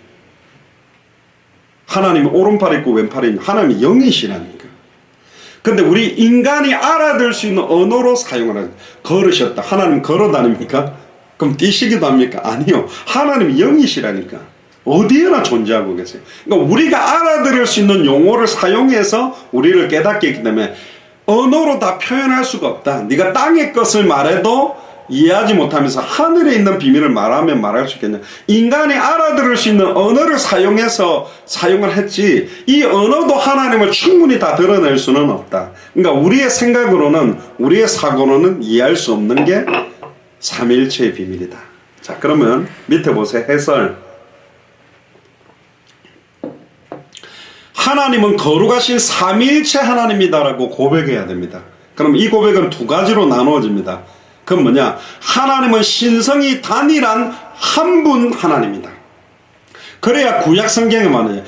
하나님이 오른팔이 있고 왼팔이 있냐? 하나님이 영이시라니까. 근데 우리 인간이 알아들 수 있는 언어로 사용하라. 걸으셨다. 하나님 걸어 다닙니까? 그럼 뛰시기도 합니까? 아니요. 하나님이 영이시라니까. 어디에나 존재하고 계세요. 그러니까 우리가 알아들을 수 있는 용어를 사용해서 우리를 깨닫게 했기 때문에 언어로 다 표현할 수가 없다. 네가 땅의 것을 말해도 이해하지 못하면서 하늘에 있는 비밀을 말하면 말할 수 있겠냐. 인간이 알아들을 수 있는 언어를 사용해서 사용을 했지 이 언어도 하나님을 충분히 다 드러낼 수는 없다. 그러니까 우리의 생각으로는 우리의 사고로는 이해할 수 없는 게 삼위일체의 비밀이다. 자, 그러면 밑에 보세요. 해설. 하나님은 거룩하신 삼위일체 하나님이다라고 고백해야 됩니다. 그럼 이 고백은 두 가지로 나누어집니다. 그건 뭐냐? 하나님은 신성이 단일한 한 분 하나님이다. 그래야 구약 성경에 말해요.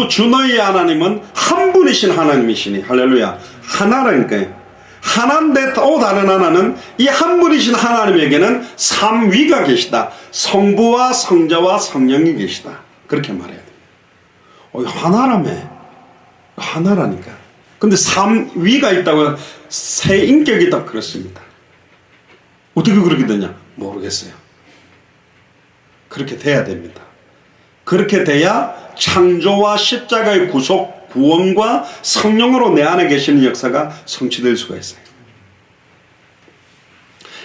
주 너희의 하나님은 한 분이신 하나님이시니 할렐루야. 하나라니까요. 하나인데 또 다른 하나는 이 한 분이신 하나님에게는 삼위가 계시다. 성부와 성자와 성령이 계시다. 그렇게 말해야 돼요. 하나라며. 하나라니까. 근데 삼위가 있다고 세 인격이 있다고 그렇습니다. 어떻게 그렇게 되냐? 모르겠어요. 그렇게 돼야 됩니다. 그렇게 돼야 창조와 십자가의 구속, 구원과 성령으로 내 안에 계시는 역사가 성취될 수가 있어요.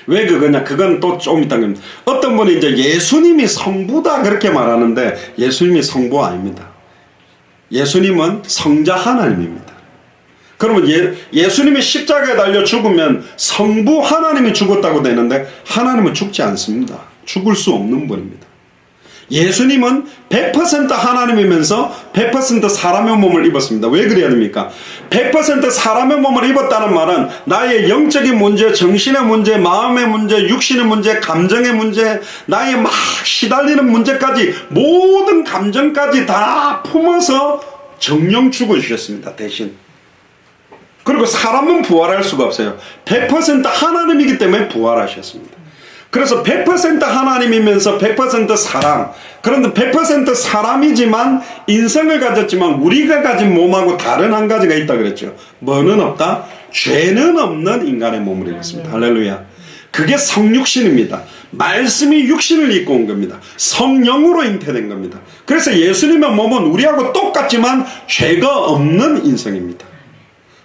왜 그거냐? 그건 또 좀 이따 겁니다. 어떤 분이 이제 예수님이 성부다 그렇게 말하는데 예수님이 성부 아닙니다. 예수님은 성자 하나님입니다. 그러면 예수님이 십자가에 달려 죽으면 성부 하나님이 죽었다고 되는데 하나님은 죽지 않습니다. 죽을 수 없는 분입니다. 예수님은 100% 하나님이면서 100% 사람의 몸을 입었습니다. 왜 그래야 됩니까? 100% 사람의 몸을 입었다는 말은 나의 영적인 문제, 정신의 문제, 마음의 문제, 육신의 문제, 감정의 문제, 나의 막 시달리는 문제까지 모든 감정까지 다 품어서 정령 죽어주셨습니다. 대신. 그리고 사람은 부활할 수가 없어요. 100% 하나님이기 때문에 부활하셨습니다. 그래서 100% 하나님이면서 100% 사람. 그런데 100% 사람이지만 인성을 가졌지만 우리가 가진 몸하고 다른 한 가지가 있다 그랬죠. 뭐는 없다? 죄는 없는 인간의 몸을 입었습니다. 할렐루야. 그게 성육신입니다. 말씀이 육신을 입고 온 겁니다. 성령으로 잉태된 겁니다. 그래서 예수님의 몸은 우리하고 똑같지만 죄가 없는 인성입니다.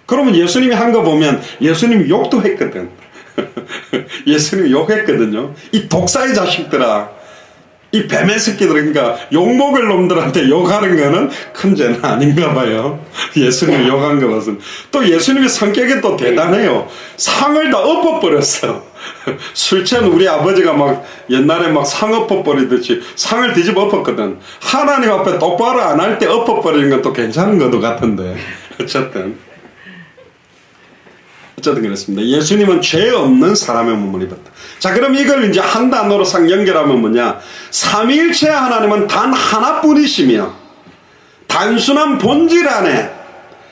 그러면 예수님이 한 거 보면 예수님이 욕도 했거든. 예수님이 욕했거든요. 이 독사의 자식들아, 이 뱀의 새끼들, 그러니까 욕먹을 놈들한테 욕하는 거는 큰 죄는 아닌가 봐요. 예수님이 욕한 거 봐서. 또 예수님이 성격이 또 대단해요. 상을 다 엎어버렸어. 술 취한 우리 아버지가 막 옛날에 막 상 엎어버리듯이 상을 뒤집어 엎었거든. 하나님 앞에 똑바로 안 할 때 엎어버리는 건 또 괜찮은 것도 같은데. 어쨌든 그렇습니다. 예수님은 죄 없는 사람의 몸을 입었다. 자, 그럼 이걸 이제 한 단어로 연결하면 뭐냐? 삼위일체 하나님은 단 하나뿐이시며 단순한 본질 안에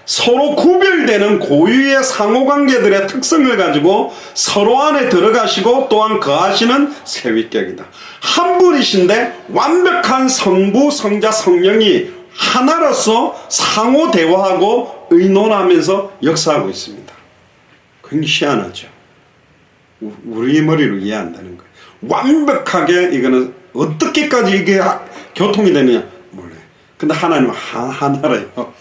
서로 구별되는 고유의 상호관계들의 특성을 가지고 서로 안에 들어가시고 또한 거하시는 세위격이다. 한 분이신데 완벽한 성부, 성자, 성령이 하나로서 상호 대화하고 의논하면서 역사하고 있습니다. 굉장히 희한하죠. 우리 머리로 이해 안 되는 거예요. 완벽하게 이거는 어떻게까지 이게 교통이 되느냐 몰라요. 근데 하나님은 하나래요.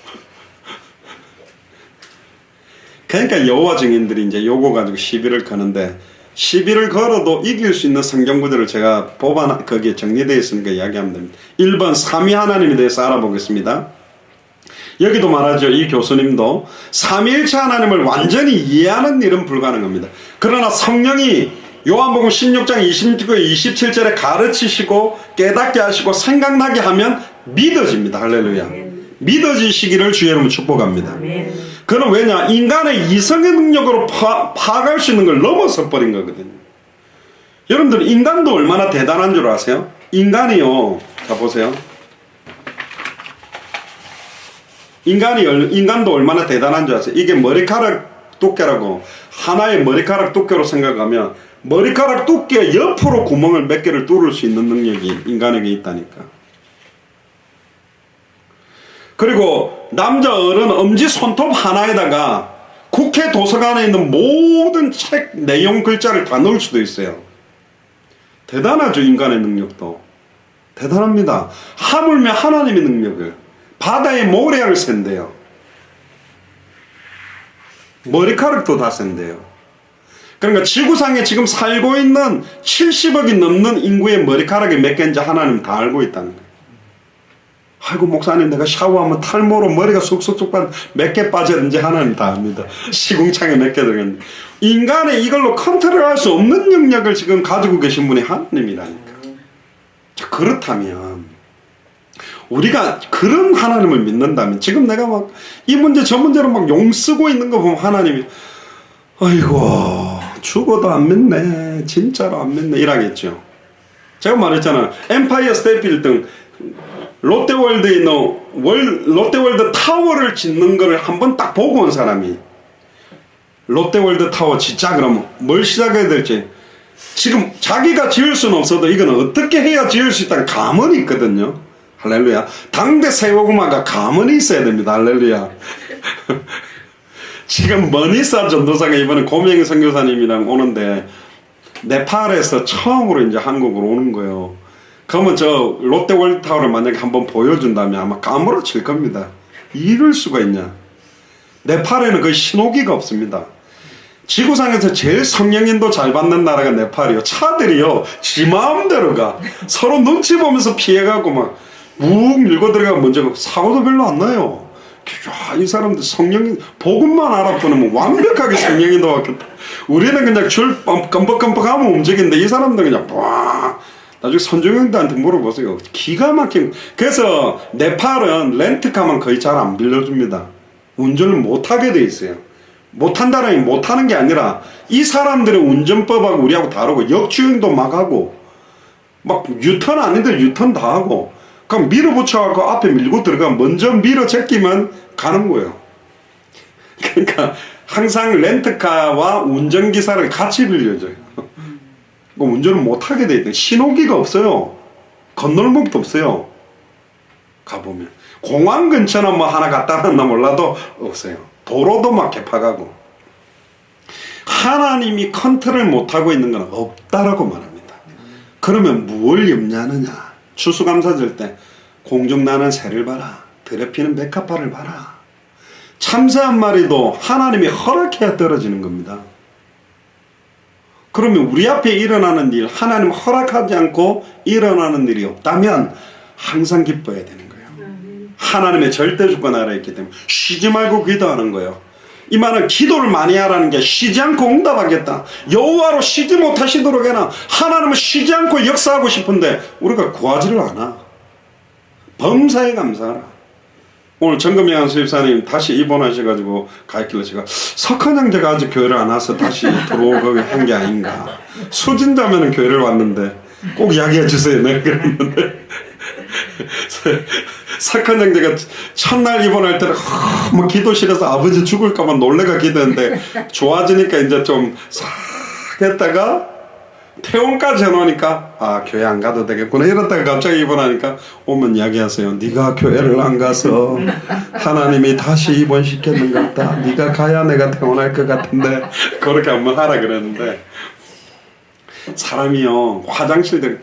그러니까 여호와 증인들이 이제 요거 가지고 시비를 거는데 시비를 걸어도 이길 수 있는 성경 구절을 제가 거기에 정리되어 있으니까 이야기하면 됩니다. 1번 삼위 하나님에 대해서 알아보겠습니다. 여기도 말하죠. 이 교수님도 삼위일체 하나님을 완전히 이해하는 일은 불가능합니다. 그러나 성령이 요한복음 16장 26, 27절에 가르치시고 깨닫게 하시고 생각나게 하면 믿어집니다. 할렐루야. 믿어지시기를 주의 이름으로 축복합니다. 그는 왜냐? 인간의 이성의 능력으로 파악할 수 있는 걸 넘어서 버린 거거든요. 여러분들 인간도 얼마나 대단한 줄 아세요? 인간이요. 자 보세요. 인간도 얼마나 대단한 줄 아세요? 이게 머리카락 두께라고 하나의 머리카락 두께로 생각하면 머리카락 두께 옆으로 구멍을 몇 개를 뚫을 수 있는 능력이 인간에게 있다니까. 그리고 남자 어른 엄지 손톱 하나에다가 국회 도서관에 있는 모든 책 내용 글자를 다 넣을 수도 있어요. 대단하죠. 인간의 능력도 대단합니다. 하물며 하나님의 능력을, 바다의 모래를 센대요. 머리카락도 다 센대요. 그러니까 지구상에 지금 살고 있는 70억이 넘는 인구의 머리카락이 몇 개인지 하나님 다 알고 있다는 거예요. 아이고 목사님, 내가 샤워하면 탈모로 머리가 쑥쑥쑥 몇 개 빠졌는지 하나님 다 압니다. 시궁창에 몇 개 들어갔는데, 인간의 이걸로 컨트롤할 수 없는 능력을 지금 가지고 계신 분이 하나님이라니까. 자, 그렇다면 우리가 그런 하나님을 믿는다면, 지금 내가 막 이 문제 저 문제로 막 용 쓰고 있는 거 보면 하나님이 아이고 죽어도 안 믿네, 진짜로 안 믿네 이러겠죠. 제가 말했잖아요. 엠파이어 스테이트 빌딩, 롯데월드에 있는 롯데월드 타워를 짓는 거를 한번 딱 보고 온 사람이, 롯데월드 타워 짓자 그러면 뭘 시작해야 될지, 지금 자기가 지을 수는 없어도 이거는 어떻게 해야 지을 수 있다는 감언이 있거든요. 할렐루야. 당대 세워구마가 감언이 있어야 됩니다. 할렐루야. 지금 머니사 전도사가 이번에 고명희 선교사님이랑 오는데 네팔에서 처음으로 이제 한국으로 오는 거예요. 그러면 저 롯데월드 타워를 만약에 한번 보여준다면 아마 까무러칠 겁니다. 이럴 수가 있냐. 네팔에는 거의 신호기가 없습니다. 지구상에서 제일 성령인도 잘 받는 나라가 네팔이요. 차들이요 지 마음대로 가. 서로 눈치 보면서 피해가고 막 묵 밀고 들어가면 먼저 사고도 별로 안 나요. 야, 이 사람들 성령인 복음만 알아보면 완벽하게 성령인도 왔겠다. 우리는 그냥 줄 껌뻑껌뻑하면 움직이는데 이 사람들은 그냥 와. 나중에 선종형들한테 물어보세요. 기가 막힌. 그래서 네팔은 렌트카만 거의 잘 안 빌려줍니다. 운전을 못하게 돼 있어요. 못한다는 게 못하는 게 아니라 이 사람들의 운전법하고 우리하고 다르고, 역주행도 막 하고 막 유턴 아닌데 유턴 다 하고, 그럼 밀어붙여갖고 앞에 밀고 들어가면 먼저 밀어 제끼면 가는 거예요. 그러니까 항상 렌트카와 운전기사를 같이 빌려줘요. 운전을 못하게 돼 있다. 신호기가 없어요. 건널목도 없어요. 가보면 공항 근처는 뭐 하나 갖다 놨나 몰라도 없어요. 도로도 막 개파가고. 하나님이 컨트롤 못하고 있는 건 없다라고 말합니다. 그러면 무엇을 염려하느냐. 추수감사절 때 공중 나는 새를 봐라, 들에 피는 백합화를 봐라. 참새 한 마리도 하나님이 허락해야 떨어지는 겁니다. 그러면 우리 앞에 일어나는 일, 하나님 허락하지 않고 일어나는 일이 없다면 항상 기뻐해야 되는 거예요. 하나님의 절대 주권 아래에 있기 때문에 쉬지 말고 기도하는 거예요. 이 말은 기도를 많이 하라는 게 쉬지 않고 응답하겠다, 여호와로 쉬지 못하시도록 해라. 하나님은 쉬지 않고 역사하고 싶은데 우리가 구하지를 않아. 범사에 감사하라. 오늘 정금양 수입사님 다시 입원하셔가지고 가있길래 제가 석한 형제가 아직 교회를 안 와서 다시 들어오고 한 게 아닌가. 수진자면은 교회를 왔는데 꼭 이야기해 주세요. 내가 그랬는데 석한 형제가 첫날 입원할 때는 막 기도실에서 아버지 죽을까봐 놀래가 기도했는데 좋아지니까 이제 좀 싹 했다가 퇴원까지 해놓으니까 아 교회 안 가도 되겠구나 이랬다가 갑자기 입원하니까 오면 이야기하세요. 네가 교회를 안 가서 하나님이 다시 입원시켰는 것 같다. 네가 가야 내가 퇴원할 것 같은데 그렇게 한번 하라 그랬는데, 사람이요 화장실들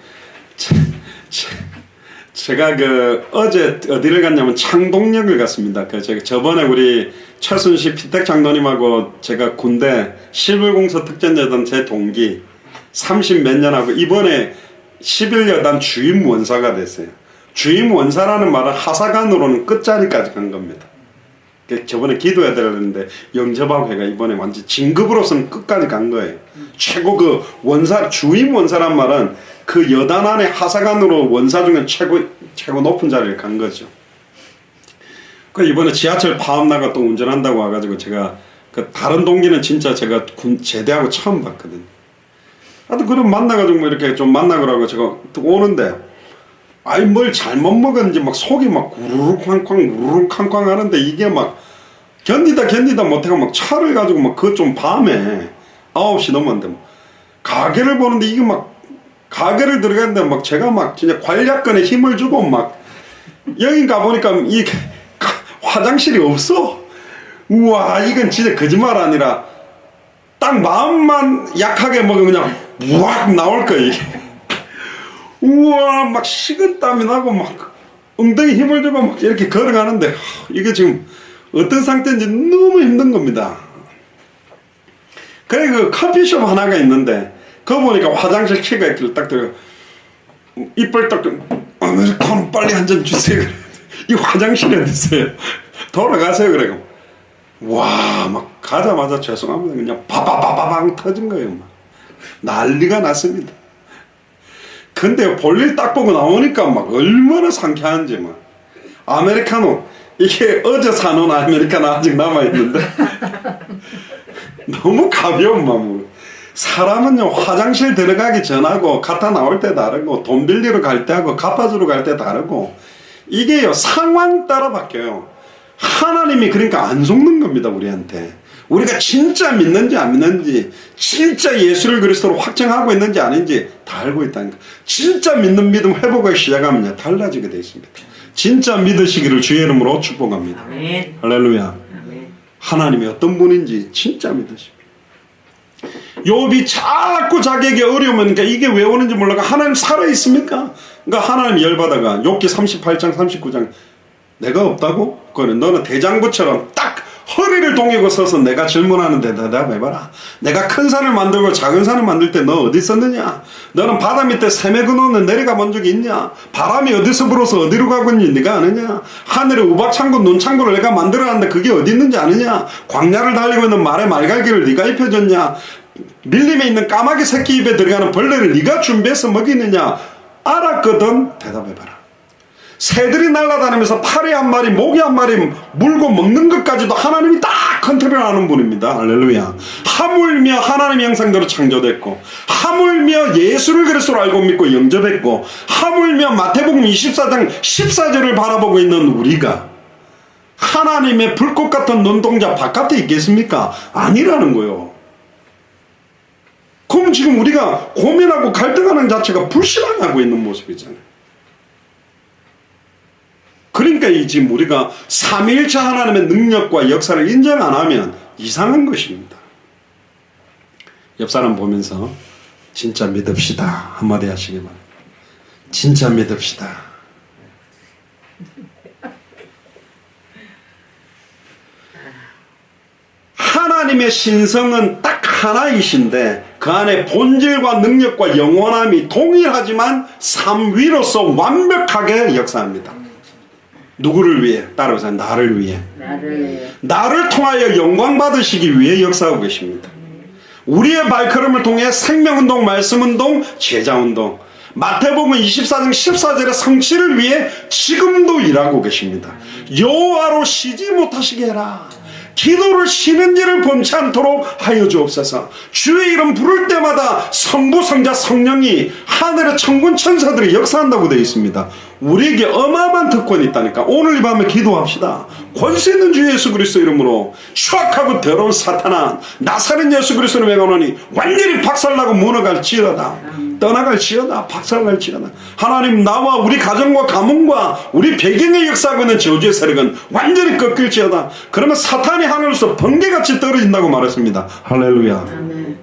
제가 그 어제 어디를 갔냐면 창동역을 갔습니다. 그 제가 저번에 우리 최순실 피택 장로님하고 제가 군대 11공서 특전여단 제 동기 30 몇 년하고 이번에 11여단 주임 원사가 됐어요. 주임 원사라는 말은 하사관으로는 끝자리까지 간 겁니다. 저번에 기도해야 되는데 영접학회가 이번에 완전 진급으로서는 끝까지 간 거예요. 최고 그 원사, 주임 원사란 말은 그 여단 안에 하사관으로 원사 중에 최고 높은 자리를 간 거죠. 그 이번에 지하철 파업 나가 또 운전한다고 와가지고 제가 그 다른 동기는 진짜 제가 제대하고 처음 봤거든요. 하여튼 그럼 만나가지고 뭐 이렇게 좀 만나고라고 제가 오는데 아이 뭘 잘못 먹었는지 막 속이 막 구르륵 쾅쾅 우르륵 쾅쾅 하는데 이게 막 견디다 못해가 막 차를 가지고 막 그 좀 밤에 9시 넘었는데 막 가게를 보는데 이게 막 가게를 들어갔는데 막 제가 막 진짜 관략근에 힘을 주고 막 여기 가보니까 이 화장실이 없어. 우와, 이건 진짜 거짓말 아니라 딱 마음만 약하게 먹으면 그냥 우악 나올 거야 이게. 우와, 막 식은땀이 나고 막 엉덩이 힘을 주고 막 이렇게 걸어가는데 이게 지금 어떤 상태인지 너무 힘든 겁니다. 그래 그 커피숍 하나가 있는데 거 보니까 화장실 키가 있길래 딱 들어 이빨 딱 아메리카노 빨리 한 잔 주세요. 이 화장실에 어디 있어요? 돌아가세요. 그래. 와, 막 가자마자 죄송합니다. 그냥 바바바바방 터진 거예요. 막 난리가 났습니다. 근데 볼일 딱 보고 나오니까 막 얼마나 상쾌한지 막 아메리카노 이게 어제 사놓은 아메리카노 아직 남아있는데 너무 가벼운 마음으로 사람은요 화장실 들어가기 전하고 갔다 나올 때 다르고 돈 빌리러 갈 때하고 갚아주러 갈 때 다르고 이게요 상황 따라 바뀌어요. 하나님이 그러니까 안 속는 겁니다. 우리한테 우리가 진짜 믿는지 안 믿는지 진짜 예수를 그리스도로 확정하고 있는지 아닌지 다 알고 있다니까. 진짜 믿는 믿음 회복하기 시작하면 달라지게 되어 있습니다. 진짜 믿으시기를 주의 이름으로 축복합니다. 아멘. 할렐루야. 아멘. 하나님이 어떤 분인지 진짜 믿으십니다. 욥이 자꾸 자기에게 어려우면 그러니까 이게 왜 오는지 몰라가 하나님 살아있습니까? 그러니까 하나님 열받아가 욥기 38장 39장 내가 없다고? 그거는 너는 대장부처럼 딱 허리를 동이고 서서 내가 질문하는데 대답해봐라. 내가 큰 산을 만들고 작은 산을 만들 때 너 어디 있었느냐? 너는 바다 밑에 샘의 근원에 내려가 본 적이 있냐? 바람이 어디서 불어서 어디로 가고 있는지 네가 아느냐? 하늘에 우박창고 논창고를 내가 만들어놨는데 그게 어디 있는지 아느냐? 광야를 달리고 있는 말의 말갈기를 네가 입혀줬냐? 밀림에 있는 까마귀 새끼 입에 들어가는 벌레를 네가 준비해서 먹이느냐? 알았거든. 대답해봐라. 새들이 날아다니면서 파리 한 마리, 모기 한 마리 물고 먹는 것까지도 하나님이 다 컨트롤하는 분입니다. 할렐루야. 하물며 하나님의 형상대로 창조됐고, 하물며 예수를 그리스도로 알고 믿고 영접했고, 하물며 마태복음 24장 14절을 바라보고 있는 우리가 하나님의 불꽃 같은 눈동자 바깥에 있겠습니까? 아니라는 거예요. 그럼 지금 우리가 고민하고 갈등하는 자체가 불신앙하고 있는 모습이잖아요. 그러니까 이 지금 우리가 삼위일체 하나님의 능력과 역사를 인정 안 하면 이상한 것입니다. 옆 사람 보면서 진짜 믿읍시다 한마디 하시기 바랍니다. 진짜 믿읍시다. 하나님의 신성은 딱 하나이신데 그 안에 본질과 능력과 영원함이 동일하지만 삼위로서 완벽하게 역사합니다. 누구를 위해? 따라오세요. 나를 위해. 나를 통하여 영광 받으시기 위해 역사하고 계십니다. 우리의 발걸음을 통해 생명운동, 말씀운동, 제자운동, 마태복음 24장 14절의 성취를 위해 지금도 일하고 계십니다. 여호와로 쉬지 못하시게 해라. 기도를 쉬는지를 범치 않도록 하여 주옵소서. 주의 이름 부를 때마다 성부, 성자, 성령이 하늘의 천군 천사들이 역사한다고 되어 있습니다. 우리에게 어마어마한 특권이 있다니까. 오늘 이 밤에 기도합시다. 권세 있는 주 예수 그리스도 이름으로 추악하고 더러운 사탄아 나사렛 예수 그리스도를 명하노니 완전히 박살나고 무너갈지어다. 떠나갈지어다. 박살날지어다. 하나님 나와 우리 가정과 가문과 우리 배경에 역사하고 있는 저주의 세력은 완전히 꺾일지어다. 그러면 사탄이 하늘에서 번개같이 떨어진다고 말했습니다. 할렐루야. 아멘.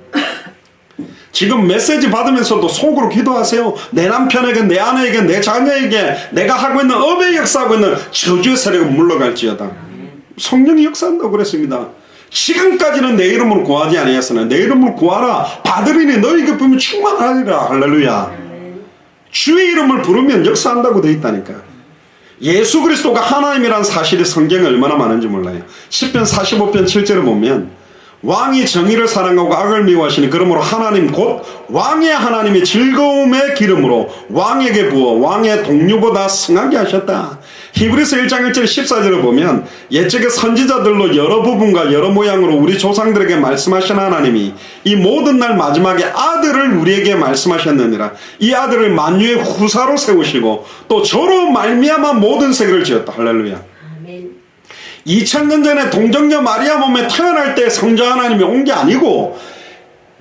지금 메시지 받으면서도 속으로 기도하세요. 내 남편에게, 내 아내에게, 내 자녀에게 내가 하고 있는 업에 역사하고 있는 저주의 세력은 물러갈지어다. 성령이 역사한다고 그랬습니다. 지금까지는 내 이름으로 구하지 아니하였으나 내 이름으로 구하라. 받으리니 너희 기쁨이 충만하리라. 할렐루야. 주의 이름을 부르면 역사한다고 되어 있다니까. 예수 그리스도가 하나님이라는 사실이 성경에 얼마나 많은지 몰라요. 10편 45편 7절을 보면 왕이 정의를 사랑하고 악을 미워하시니 그러므로 하나님 곧 왕의 하나님이 즐거움의 기름으로 왕에게 부어 왕의 동료보다 승하게 하셨다. 히브리서 1장 1절 14절을 보면 옛적의 선지자들로 여러 부분과 여러 모양으로 우리 조상들에게 말씀하신 하나님이 이 모든 날 마지막에 아들을 우리에게 말씀하셨느니라. 이 아들을 만유의 후사로 세우시고 또 저로 말미암아 모든 세계를 지었다. 할렐루야. 2000년 전에 동정녀 마리아 몸에 태어날 때 성자 하나님이 온 게 아니고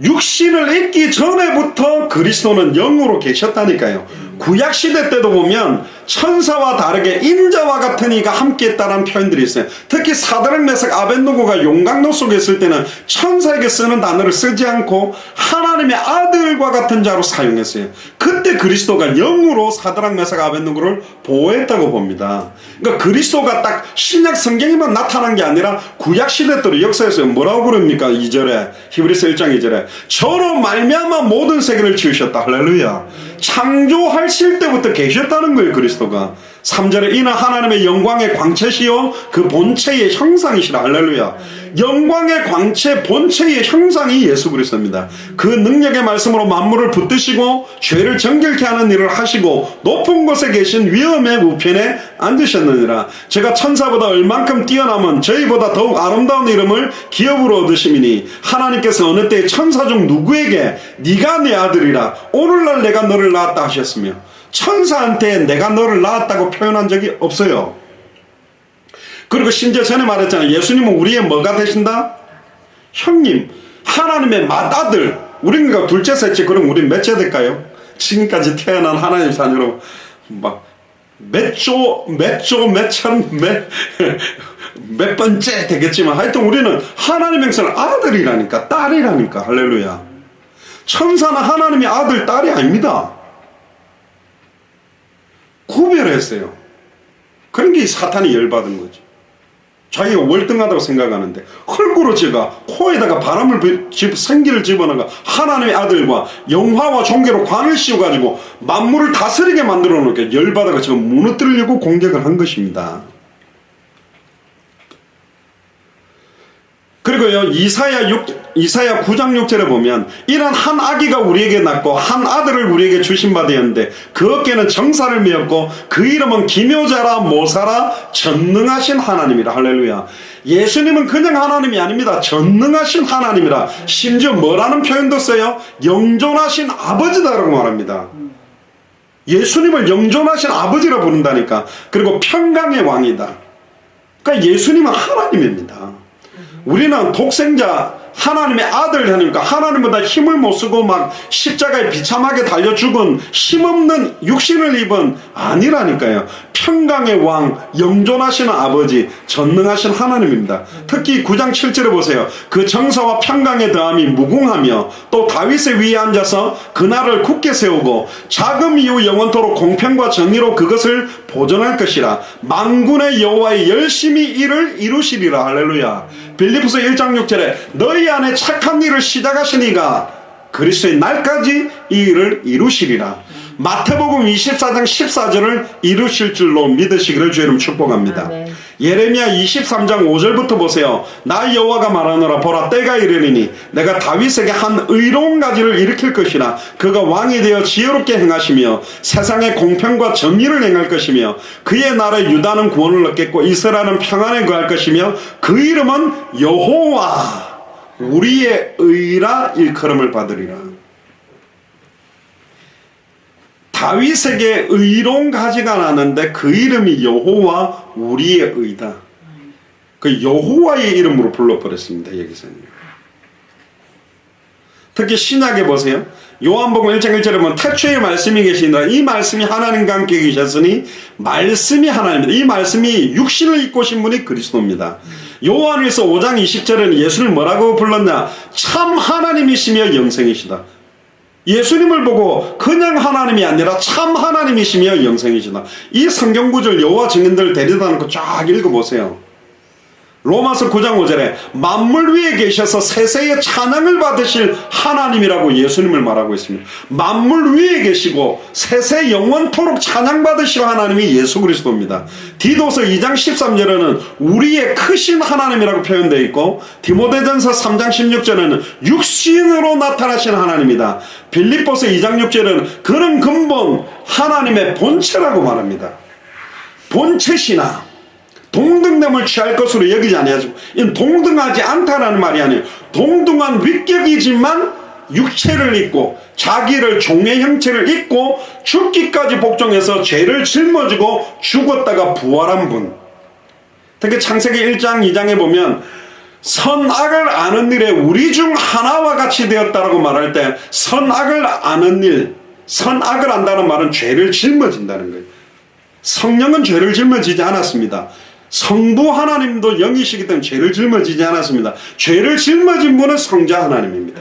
육신을 입기 전에부터 그리스도는 영으로 계셨다니까요. 구약시대 때도 보면 천사와 다르게 인자와 같은 이가 함께 했다는 표현들이 있어요. 특히 사드락 메삭 아벳노고가 용광로 속에 있을 때는 천사에게 쓰는 단어를 쓰지 않고 하나님의 아들과 같은 자로 사용했어요. 그때 그리스도가 영으로 사드락 메삭 아벳노고를 보호했다고 봅니다. 그러니까 그리스도가 딱 신약 성경에만 나타난 게 아니라 구약 시대 때로 역사에서 뭐라고 부릅니까? 2절에 히브리서 1장 2절에 저로 말미암아 모든 세계를 지으셨다. 할렐루야. 창조하실 때부터 계셨다는 거예요. 그리스도가. 3절에 이는 하나님의 영광의 광채시요 그 본체의 형상이시라. 할렐루야. 영광의 광채 본체의 형상이 예수 그리스도입니다. 그 능력의 말씀으로 만물을 붙드시고 죄를 정결케 하는 일을 하시고 높은 곳에 계신 위엄의 우편에 앉으셨느니라. 제가 천사보다 얼만큼 뛰어남은 저희보다 더욱 아름다운 이름을 기업으로 얻으심이니 하나님께서 어느 때 천사 중 누구에게 네가 내 아들이라 오늘날 내가 너를 낳았다 하셨으며 천사한테 내가 너를 낳았다고 표현한 적이 없어요. 그리고 심지어 전에 말했잖아요. 예수님은 우리의 뭐가 되신다? 형님, 하나님의 맏아들. 우리가 둘째 셋째. 그럼 우리 몇째 될까요? 지금까지 태어난 하나님 자녀로 막 몇 번째 되겠지만 하여튼 우리는 하나님 행세는 아들이라니까, 딸이라니까. 할렐루야. 천사는 하나님의 아들, 딸이 아닙니다. 구별했어요. 그런 게 사탄이 열받은 거죠. 자기가 월등하다고 생각하는데 흙으로 제가 코에다가 바람을 생기를 집어넣어 하나님의 아들과 영화와 종교로 관을 씌워가지고 만물을 다스리게 만들어 놓게 열받아가 지금 무너뜨리려고 공격을 한 것입니다. 그리고요, 이사야 9장 6절에 보면 이런 한 아기가 우리에게 낳고 한 아들을 우리에게 주신 바 되었는데 그 어깨는 정사를 메었고 그 이름은 기묘자라 모사라 전능하신 하나님이라. 할렐루야. 예수님은 그냥 하나님이 아닙니다. 전능하신 하나님이라. 심지어 뭐라는 표현도 써요? 영존하신 아버지다라고 말합니다. 예수님을 영존하신 아버지라 부른다니까. 그리고 평강의 왕이다. 그러니까 예수님은 하나님입니다. 우리는 독생자 하나님의 아들 하니까 하나님보다 힘을 못 쓰고 막 십자가에 비참하게 달려 죽은 힘없는 육신을 입은 아니라니까요. 평강의 왕, 영존하시는 아버지, 전능하신 하나님입니다. 특히 9장 7절에 보세요. 그 정사와 평강의 더함이 무궁하며 또 다윗의 위에 앉아서 그날을 굳게 세우고 자금 이후 영원토록 공평과 정의로 그것을 보존할 것이라. 만군의 여호와의 열심히 일을 이루시리라. 할렐루야. 빌립보서 1장 6절에 너희 안에 착한 일을 시작하신 이가 그리스도의 날까지 이 일을 이루시리라. 마태복음 24장 14절을 이루실 줄로 믿으시기를 주의 이름 축복합니다. 아멘. 예레미야 23장 5절부터 보세요. 나 여호와가 말하노라. 보라 때가 이르리니 내가 다윗에게 한 의로운 가지를 일으킬 것이라. 그가 왕이 되어 지혜롭게 행하시며 세상에 공평과 정의를 행할 것이며 그의 나라 유다는 구원을 얻겠고 이스라엘은 평안에 거할 것이며 그 이름은 여호와 우리의 의라 일컬음을 받으리라. 다윗에게 의로운 가지가 나는데 그 이름이 여호와 우리의 의다. 그 여호와의 이름으로 불러버렸습니다. 여기서는. 특히 신약에 보세요. 요한복음 1장 1절에 보면 태초에 말씀이 계시니라. 이 말씀이 하나님과 함께 계셨으니 말씀이 하나님입니다. 이 말씀이 육신을 입고 오신 분이 그리스도입니다. 요한일서 5장 20절에는 예수를 뭐라고 불렀냐? 참 하나님이시며 영생이시다. 예수님을 보고 그냥 하나님이 아니라 참 하나님이시며 영생이시다. 이 성경구절 여호와 증인들 데려다 놓고 쫙 읽어보세요. 로마서 9장 5절에 만물 위에 계셔서 세세의 찬양을 받으실 하나님이라고 예수님을 말하고 있습니다. 만물 위에 계시고 세세 영원토록 찬양받으실 하나님이 예수 그리스도입니다. 디도서 2장 13절에는 우리의 크신 하나님이라고 표현되어 있고 디모데전서 3장 16절에는 육신으로 나타나신 하나님이다. 빌립보서 2장 6절에는 그는 근본 하나님의 본체라고 말합니다. 본체시나 동등됨을 취할 것으로 여기지 아니하시고, 이는 동등하지 않다라는 말이 아니에요. 동등한 위격이지만 육체를 입고 자기를 종의 형체를 입고 죽기까지 복종해서 죄를 짊어지고 죽었다가 부활한 분. 특히 창세기 1장 2장에 보면 선악을 아는 일에 우리 중 하나와 같이 되었다라고 말할 때 선악을 아는 일, 선악을 안다는 말은 죄를 짊어진다는 거예요. 성령은 죄를 짊어지지 않았습니다. 성부 하나님도 영이시기 때문에 죄를 짊어지지 않았습니다. 죄를 짊어진 분은 성자 하나님입니다.